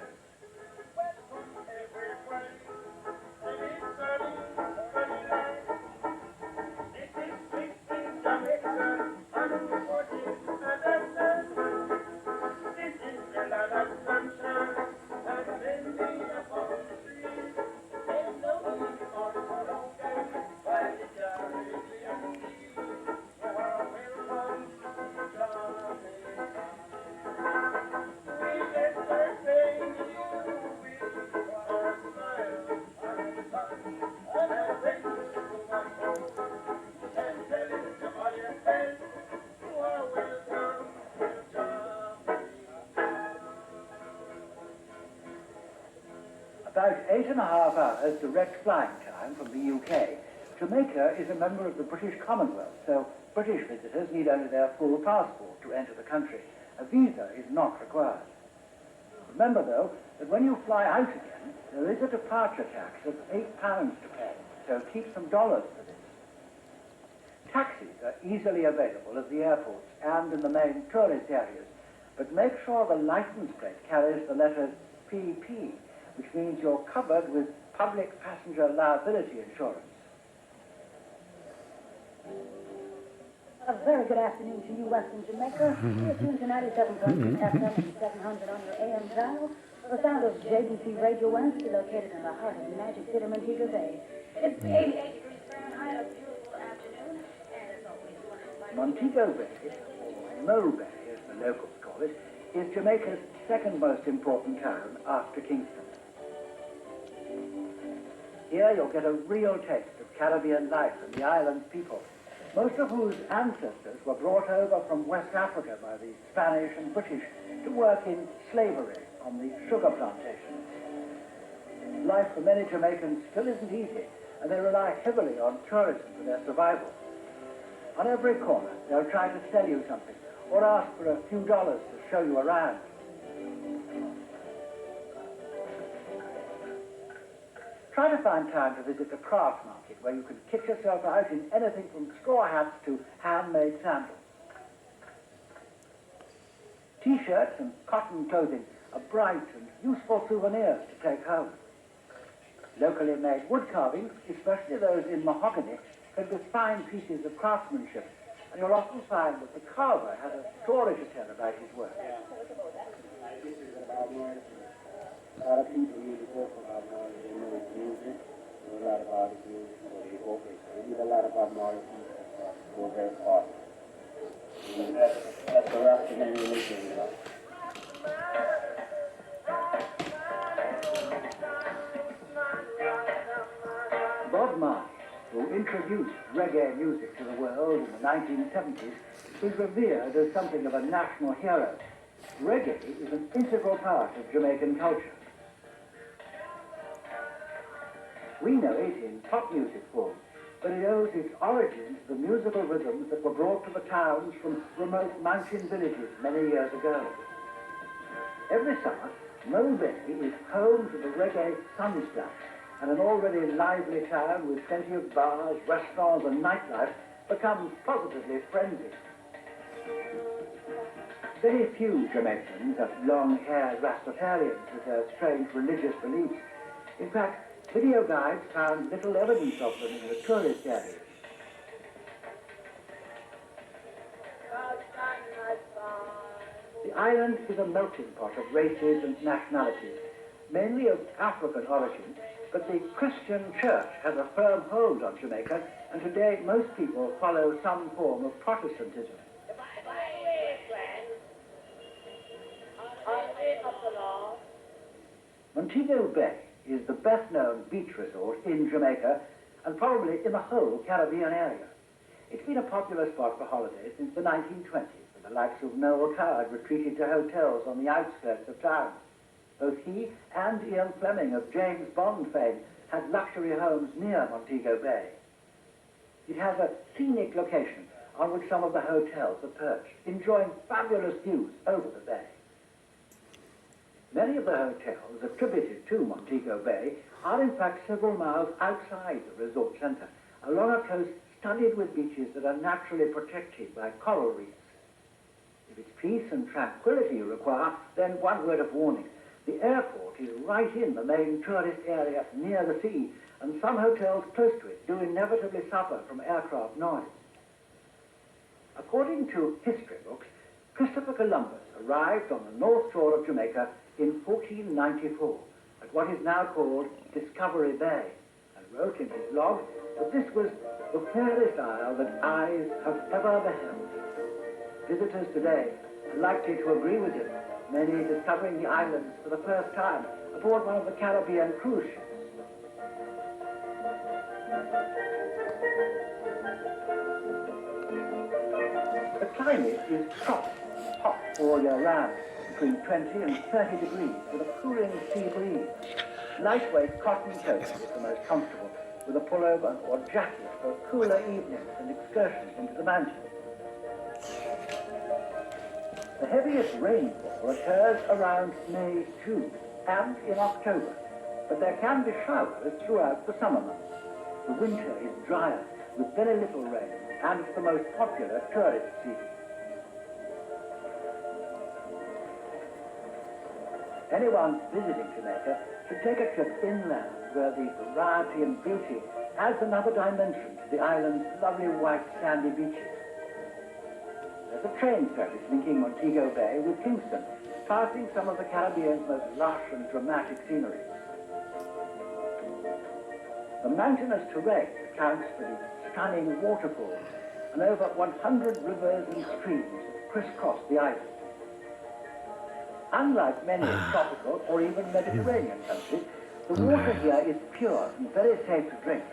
About 8.5 hours direct flying time from the UK Jamaica is a member of the British Commonwealth, so British visitors need only their full passport to enter the country. A visa is not required. Remember, though, that when you fly out again, there is a departure tax of £8 to pay, so keep some dollars for this. Taxis are easily available at the airports and in the main tourist areas, but make sure the license plate carries the letters PP, which means you're covered with public passenger liability insurance. A very good afternoon to you, Western Jamaica. We're tuned to 97.2 FM and 700 on your AM dial. The sound of JBC Radio West, located in the heart of the Magic City, Montego Bay. It's 88 degrees Fahrenheit, a beautiful afternoon, and as always, Montego Bay, or Mo Bay as the locals call it, is Jamaica's second most important town after Kingston. Here you'll get a real taste of Caribbean life and the island's people, most of whose ancestors were brought over from West Africa by the Spanish and British to work in slavery on the sugar plantations. Life for many Jamaicans still isn't easy, and they rely heavily on tourism for their survival. On every corner, they'll try to sell you something, or ask for a few dollars to show you around. Try to find time to visit the craft market, where you can kick yourself out in anything from straw hats to handmade sandals. T-shirts and cotton clothing are bright and useful souvenirs to take home. Locally made wood carvings, especially those in mahogany, can be fine pieces of craftsmanship, and you'll often find that the carver has a story to tell about his work. This is about noise. A lot of people usually talk about noise. They know it's music. They know a lot about the music, so they okay. So they need a lot about noise for their art. And that's the African religion, you know. Bob Marley, who introduced reggae music to the world in the 1970s, is revered as something of a national hero. Reggae is an integral part of Jamaican culture. We know it in pop music form, but it owes its origin to the musical rhythms that were brought to the towns from remote mountain villages many years ago. Every summer, Mo Bay is home to the reggae sunsplash, and an already lively town with plenty of bars, restaurants and nightlife becomes positively frenzied. Very few Jamaicans are long-haired Rastafarians with their strange religious beliefs. In fact, video guides found little evidence of them in the tourist areas. The island is a melting pot of races and nationalities, mainly of African origin, but the Christian church has a firm hold on Jamaica, and today most people follow some form of Protestantism. Montego Bay is the best-known beach resort in Jamaica and probably in the whole Caribbean area. It's been a popular spot for holidays since the 1920s, when the likes of Noel Coward retreated to hotels on the outskirts of town. Both he and Ian Fleming of James Bond fame had luxury homes near Montego Bay. It has a scenic location on which some of the hotels are perched, enjoying fabulous views over the bay. Many of the hotels attributed to Montego Bay are in fact several miles outside the resort centre, along a coast studded with beaches that are naturally protected by coral reefs. If it's peace and tranquility you require, then one word of warning. The airport is right in the main tourist area near the sea, and some hotels close to it do inevitably suffer from aircraft noise. According to history books, Christopher Columbus arrived on the north shore of Jamaica in 1494 at what is now called Discovery Bay, and wrote in his log that this was the fairest isle that eyes have ever beheld. Visitors today are likely to agree with him, many discovering the islands for the first time aboard one of the Caribbean cruise ships. The climate is tropical, hot all year round, between 20 and 30 degrees, with a cooling sea breeze. Lightweight cotton coat is the most comfortable, with a pullover or jacket for cooler evenings and excursions into the mountains. The heaviest rainfall occurs around May, June, and in October, but there can be showers throughout the summer months. The winter is drier, with very little rain, and it's the most popular tourist season. Anyone visiting Jamaica should take a trip inland, where the variety and beauty adds another dimension to the island's lovely white sandy beaches. There's a train service linking Montego Bay with Kingston, passing some of the Caribbean's most lush and dramatic scenery. The mountainous terrain accounts for the stunning waterfalls and over 100 rivers and streams that crisscross the island. Unlike many tropical or even Mediterranean countries, the water here is pure and very safe to drink.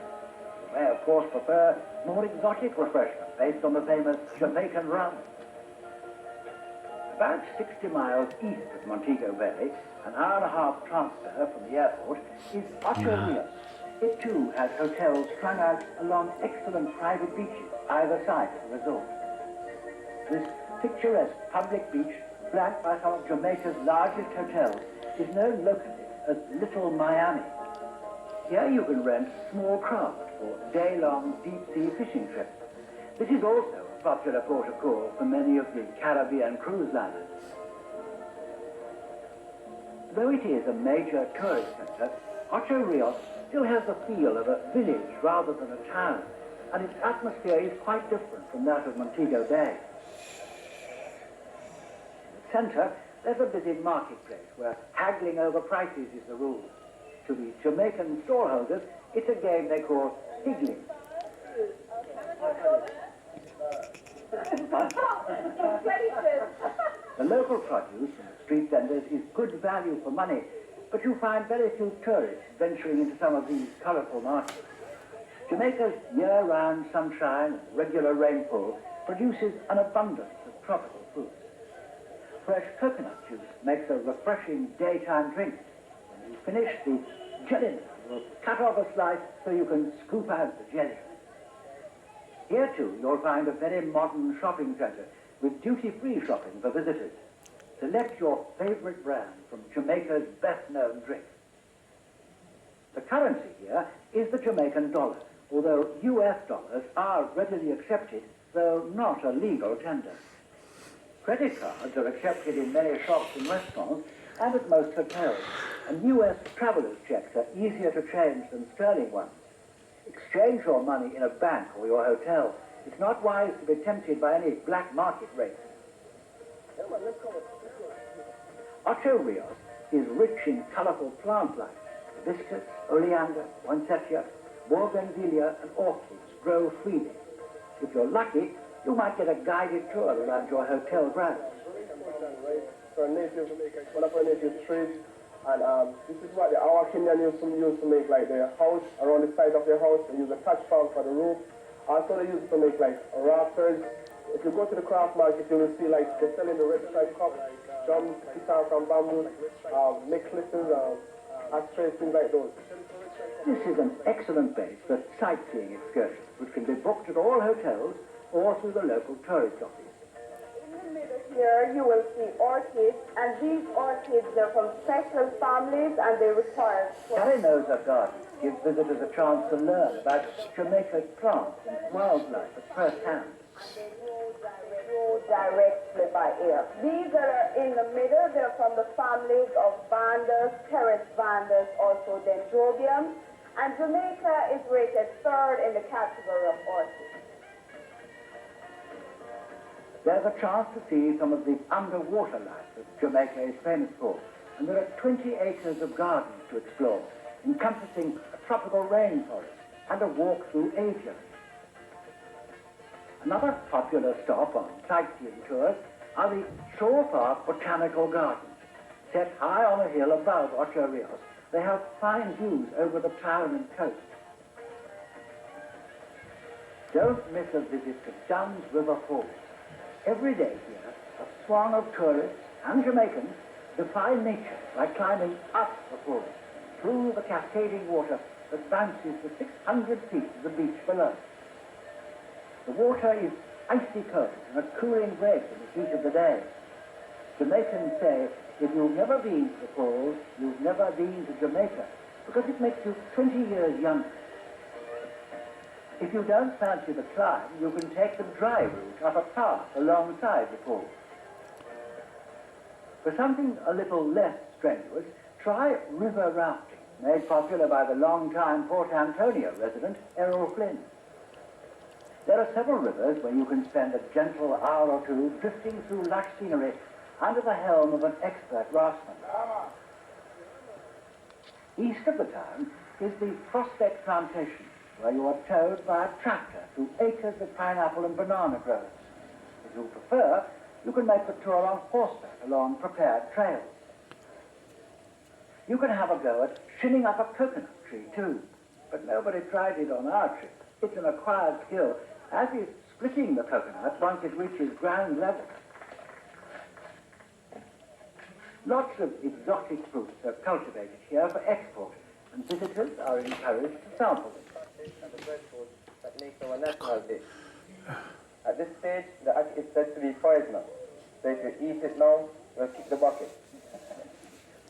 You may, of course, prefer more exotic refreshment based on the famous Jamaican rum. About 60 miles east of Montego Bay, an hour-and-a-half transfer from the airport, is Ocho Rios. It too has hotels strung out along excellent private beaches either side of the resort. This picturesque public beach, flanked by some of Jamaica's largest hotels, is known locally as Little Miami. Here you can rent a small craft for day-long deep-sea fishing trips. This is also a popular port of call for many of the Caribbean cruise liners. Though it is a major tourist centre, Ocho Rios still has the feel of a village rather than a town, and its atmosphere is quite different from that of Montego Bay. In the centre, there's a busy marketplace where haggling over prices is the rule. To the Jamaican storeholders, it's a game they call higgling. The local produce from the street vendors is good value for money, but you find very few tourists venturing into some of these colourful markets. Jamaica's year-round sunshine and regular rainfall produces an abundance of tropical fruits. Fresh coconut juice makes a refreshing daytime drink. When you finish, the jelly will cut off a slice so you can scoop out the jelly. Here too you'll find a very modern shopping centre with duty-free shopping for visitors. Select your favourite brand from Jamaica's best-known drink. The currency here is the Jamaican dollar, although US dollars are readily accepted, though not a legal tender. Credit cards are accepted in many shops and restaurants and at most hotels, and US traveller's checks are easier to change than sterling ones. Exchange your money in a bank or your hotel. It's not wise to be tempted by any black market rates. Ocho Rios is rich in colourful plant life. Hibiscus, oleander, poinsettia, bougainvillea and orchids grow freely. If you're lucky, you might get a guided tour around your hotel grounds. For one of our native trees, and this is what our Kenyan used to make, like their house, around the side of their house. They use a thatch palm for the roof. Also they used to make like rafters. If you go to the craft market, you will see like they're selling the red stripe cup, drum guitar from bamboo, necklaces, ashtrays, things like those. This is an excellent base for sightseeing excursions, which can be booked at all hotels or through the local tourist office. In the middle here, you will see orchids, and these orchids are from special families, and they require... Carinosa Gardens gives visitors a chance to learn about Jamaica's plants and wildlife at first hand. They grow directly by air. These are in the middle. They're from the families of vandas, terrace vandas, also dendrobiums. And Jamaica is rated third in the category of orchids. There's a chance to see some of the underwater life that Jamaica is famous for. And there are 20 acres of gardens to explore, encompassing a tropical rainforest and a walk through aviaries. Another popular stop on sightseeing tours are the Shore Park Botanical Gardens. Set high on a hill above Ocho Rios, they have fine views over the town and coast. Don't miss a visit to Dunn's River Falls. Every day here, a swarm of tourists and Jamaicans defy nature by climbing up the falls, through the cascading water, that bounces for 600 feet to the beach below. The water is icy cold and a cooling break in the heat of the day. Jamaicans say, if you've never been to the falls, you've never been to Jamaica, because it makes you 20 years younger. If you don't fancy the climb, you can take the dry route up a path alongside the falls. For something a little less strenuous, try river rafting, made popular by the long-time Port Antonio resident, Errol Flynn. There are several rivers where you can spend a gentle hour or two drifting through lush scenery under the helm of an expert raftsman. East of the town is the Prospect Plantation, where you are towed by a tractor through acres of pineapple and banana groves. If you prefer, you can make the tour on horseback along prepared trails. You can have a go at shinning up a coconut tree too, but nobody tried it on our trip. It's an acquired skill, as is splitting the coconut once it reaches ground level. Lots of exotic fruits are cultivated here for export, and visitors are encouraged to sample them. And the breadfruit that makes our national dish. At this stage, the act is said to be poisonous, so if you eat it now, you'll kick the bucket.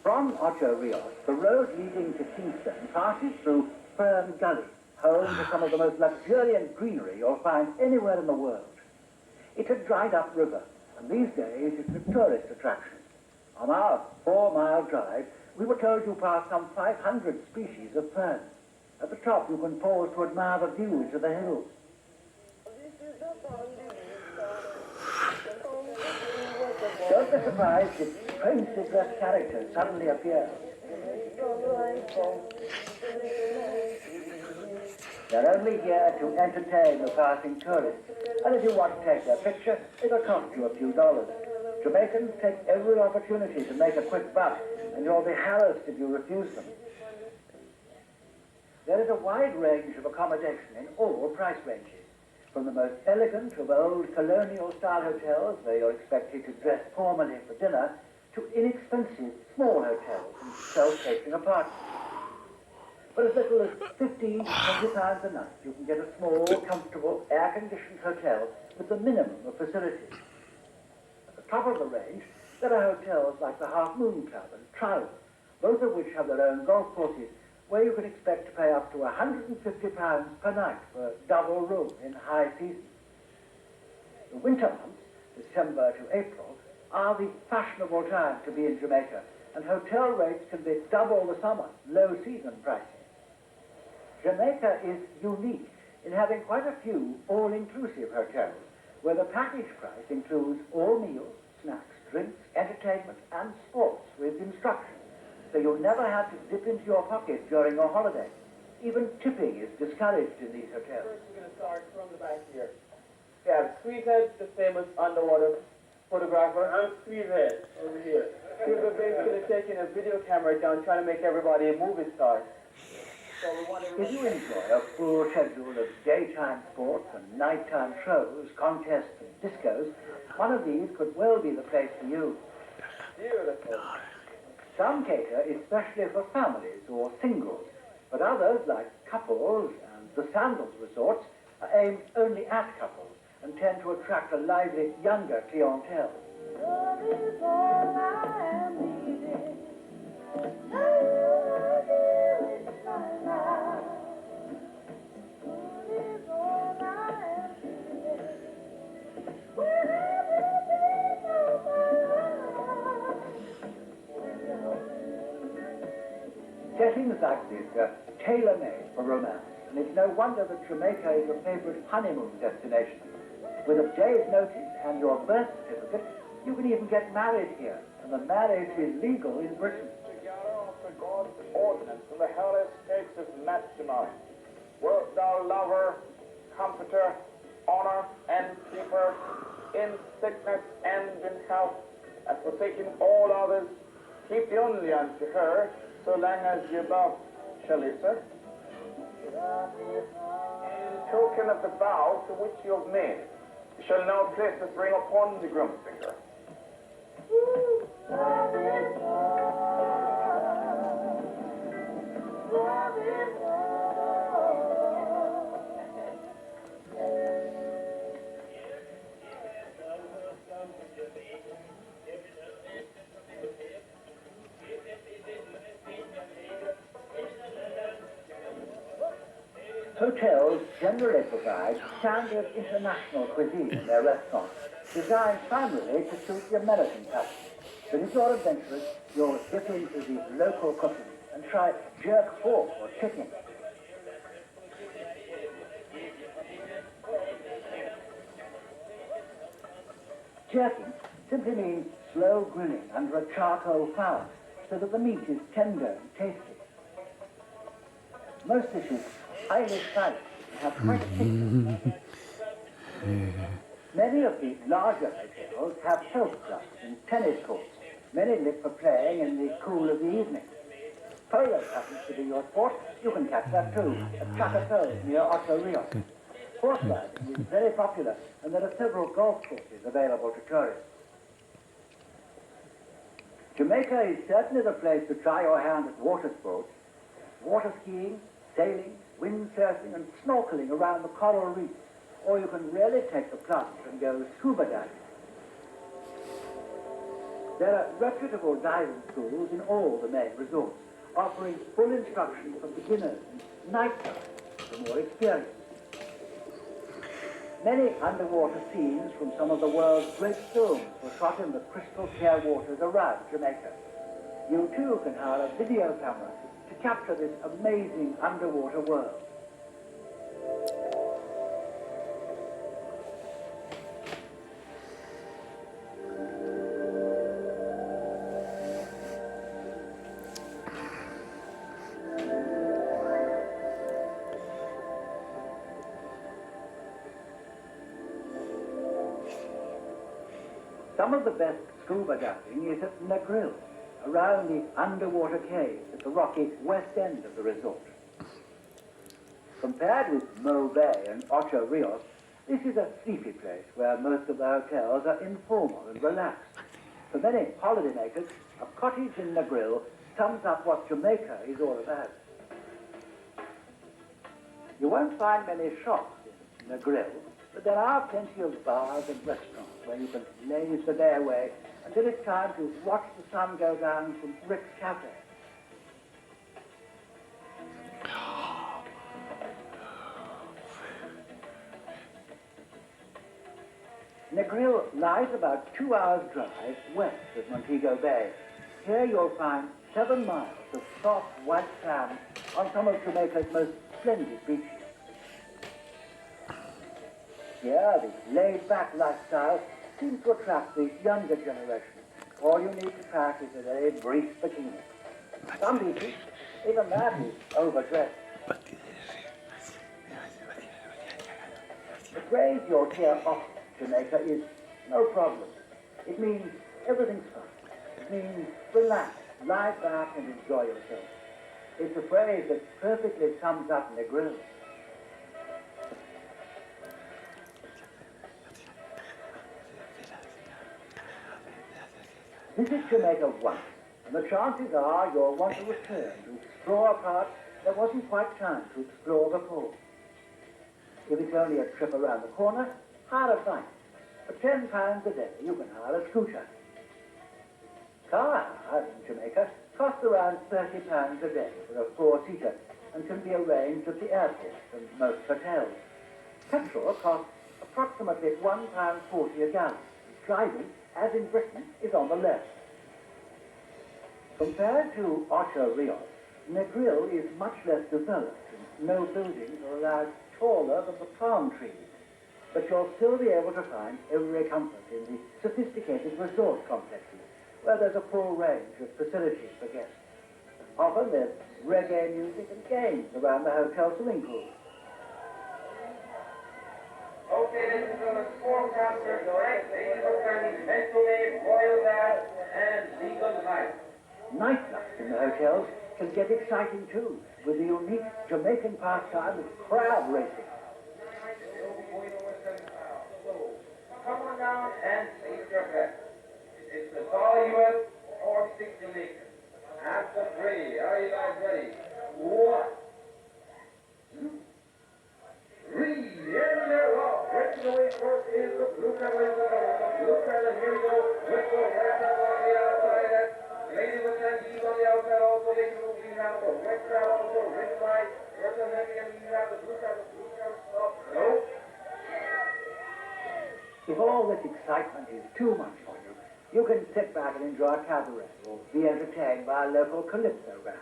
From Ocho Rios, the road leading to Kingston passes through Fern Gully, home to some of the most luxuriant greenery you'll find anywhere in the world. It's a dried-up river, and these days it's a tourist attraction. On our 4-mile drive, we were told you pass some 500 species of ferns. At the top, you can pause to admire the view into the hills. Don't be surprised if strangely dressed characters suddenly appear. They're only here to entertain the passing tourists, and if you want to take their picture, it'll cost you a few dollars. Jamaicans take every opportunity to make a quick buck, and you'll be harassed if you refuse them. There is a wide range of accommodation in all price ranges, from the most elegant of old colonial-style hotels where you're expected to dress formally for dinner, to inexpensive small hotels and self-catering apartments. For as little as £15 to £20 a night, you can get a small, comfortable, air-conditioned hotel with the minimum of facilities. At the top of the range, there are hotels like the Half Moon Club and Trial, both of which have their own golf courses, where you can expect to pay up to £150 per night for a double room in high season. The winter months, December to April, are the fashionable time to be in Jamaica, and hotel rates can be double the summer, low season pricing. Jamaica is unique in having quite a few all-inclusive hotels, where the package price includes all meals, snacks, drinks, entertainment, and sports with instruction. So you'll never have to dip into your pocket during your holiday. Even tipping is discouraged in these hotels. First, we're going to start from the back here. We have Squeezehead, the famous underwater photographer. I'm Squeezehead, over here. He was basically taking a video camera down, trying to make everybody a movie star. So we want If you enjoy a full schedule of daytime sports and nighttime shows, contests and discos, one of these could well be the place for you. Beautiful. Some cater especially for families or singles, but others, like couples and the Sandals resorts, are aimed only at couples and tend to attract a lively, younger clientele. Love is all I am needing. Settings like this are tailor-made for romance, and it's no wonder that Jamaica is a favorite honeymoon destination. With a day's notice and your birth certificate, you can even get married here, and the marriage is legal in Britain. Together after God's ordinance in the hellish stakes of matrimony. Wilt thou lover, comforter, honor, and keeper, in sickness and in health, and forsaking all others, keep thee only unto her, so long as ye love shall listen. In token of the vow to which you have made, you shall now place this ring upon the groom's finger. Love is all. Love is all. Hotels generally provide standard international cuisine in their restaurants, designed primarily to suit the American palate. But if you're adventurous, you'll dip into the local cooking and try jerk pork or chicken. Jerking simply means slow grilling under a charcoal fire so that the meat is tender and tasty. Most dishes are highly spiced and have quite a thickness. Many of the larger hotels have health clubs and tennis courts, many lit for playing in the cool of the evening. Polo happens to be your sport. You can catch that too at Chacatau near Ocho Rios. Horse riding is very popular, and there are several golf courses available to tourists. Jamaica is certainly the place to try your hand at water sports. Water skiing, sailing, windsurfing, and snorkeling around the coral reefs. Or you can really take the plunge and go scuba diving. There are reputable diving schools in all the main resorts, offering full instruction for beginners and night divers for more experienced. Many underwater scenes from some of the world's great films were shot in the crystal clear waters around Jamaica. You too can hire a video camera to capture this amazing underwater world. Some of the best scuba diving is at Negril, around the underwater caves at the rocky west end of the resort. Compared with Mo Bay and Ocho Rios, this is a sleepy place where most of the hotels are informal and relaxed. For many holidaymakers, a cottage in Negril sums up what Jamaica is all about. You won't find many shops in Negril, but there are plenty of bars and restaurants where you can laze the day away until it's time to watch the sun go down from Rick's Cafe. Negril lies about 2 hours' drive west of Montego Bay. Here you'll find 7 miles of soft white sand on some of Jamaica's most splendid beaches. Here, the laid-back lifestyle seems to attract the younger generation. All you need to pack is a very brief bikini. Some beaches, even that is overdressed. The phrase you'll hear often in Jamaica is no problem. It means everything's fine. It means relax, lie back and enjoy yourself. It's a phrase that perfectly sums up Negril. Visit Jamaica once, and the chances are you'll want to return to explore a part there wasn't quite time to explore before. If it's only a trip around the corner, hire a bike. For £10 a day, you can hire a scooter. Car hire in Jamaica costs around £30 a day for a 4-seater and can be arranged at the airport and most hotels. Petrol costs approximately £1.40 a gallon. Driving, as in Britain, is on the left. Compared to Ocho Rios, Negril is much less developed, and no buildings are allowed taller than the palm trees. But you'll still be able to find every comfort in the sophisticated resort complexes, where there's a full range of facilities for guests. Often there's reggae music and games around the hotel swimming pool. Okay, this is a four-caster, correct? Ladies and gentlemen, mental aid, royal bath, and legal life. Nightlife in the hotels can get exciting too, with the unique Jamaican pastime of crab racing. Come on down and save your breath. It's the all U.S. or 6 Jamaican. After 3, are you guys ready? 1, 2, 3. Here we go. Breaking away first is the blue color. Blue color, here we go. Let's go. Right up on the outside. Ladies and gentlemen, on the outside also. We have the red crab also, red light. Representing, and we have the blue color. too much for you, you can sit back and enjoy a cabaret or be entertained by a local calypso band.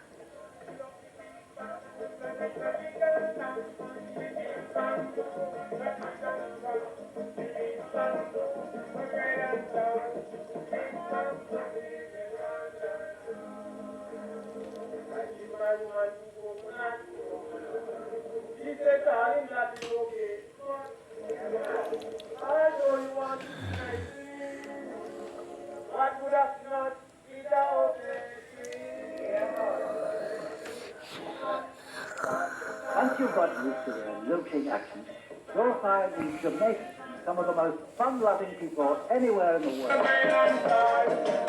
She said, darling, that is okay. I know you want to be nice. What would have not be that okay? Once you've got used to their lilting accent, you'll find these Jamaicans some of the most fun-loving people anywhere in the world.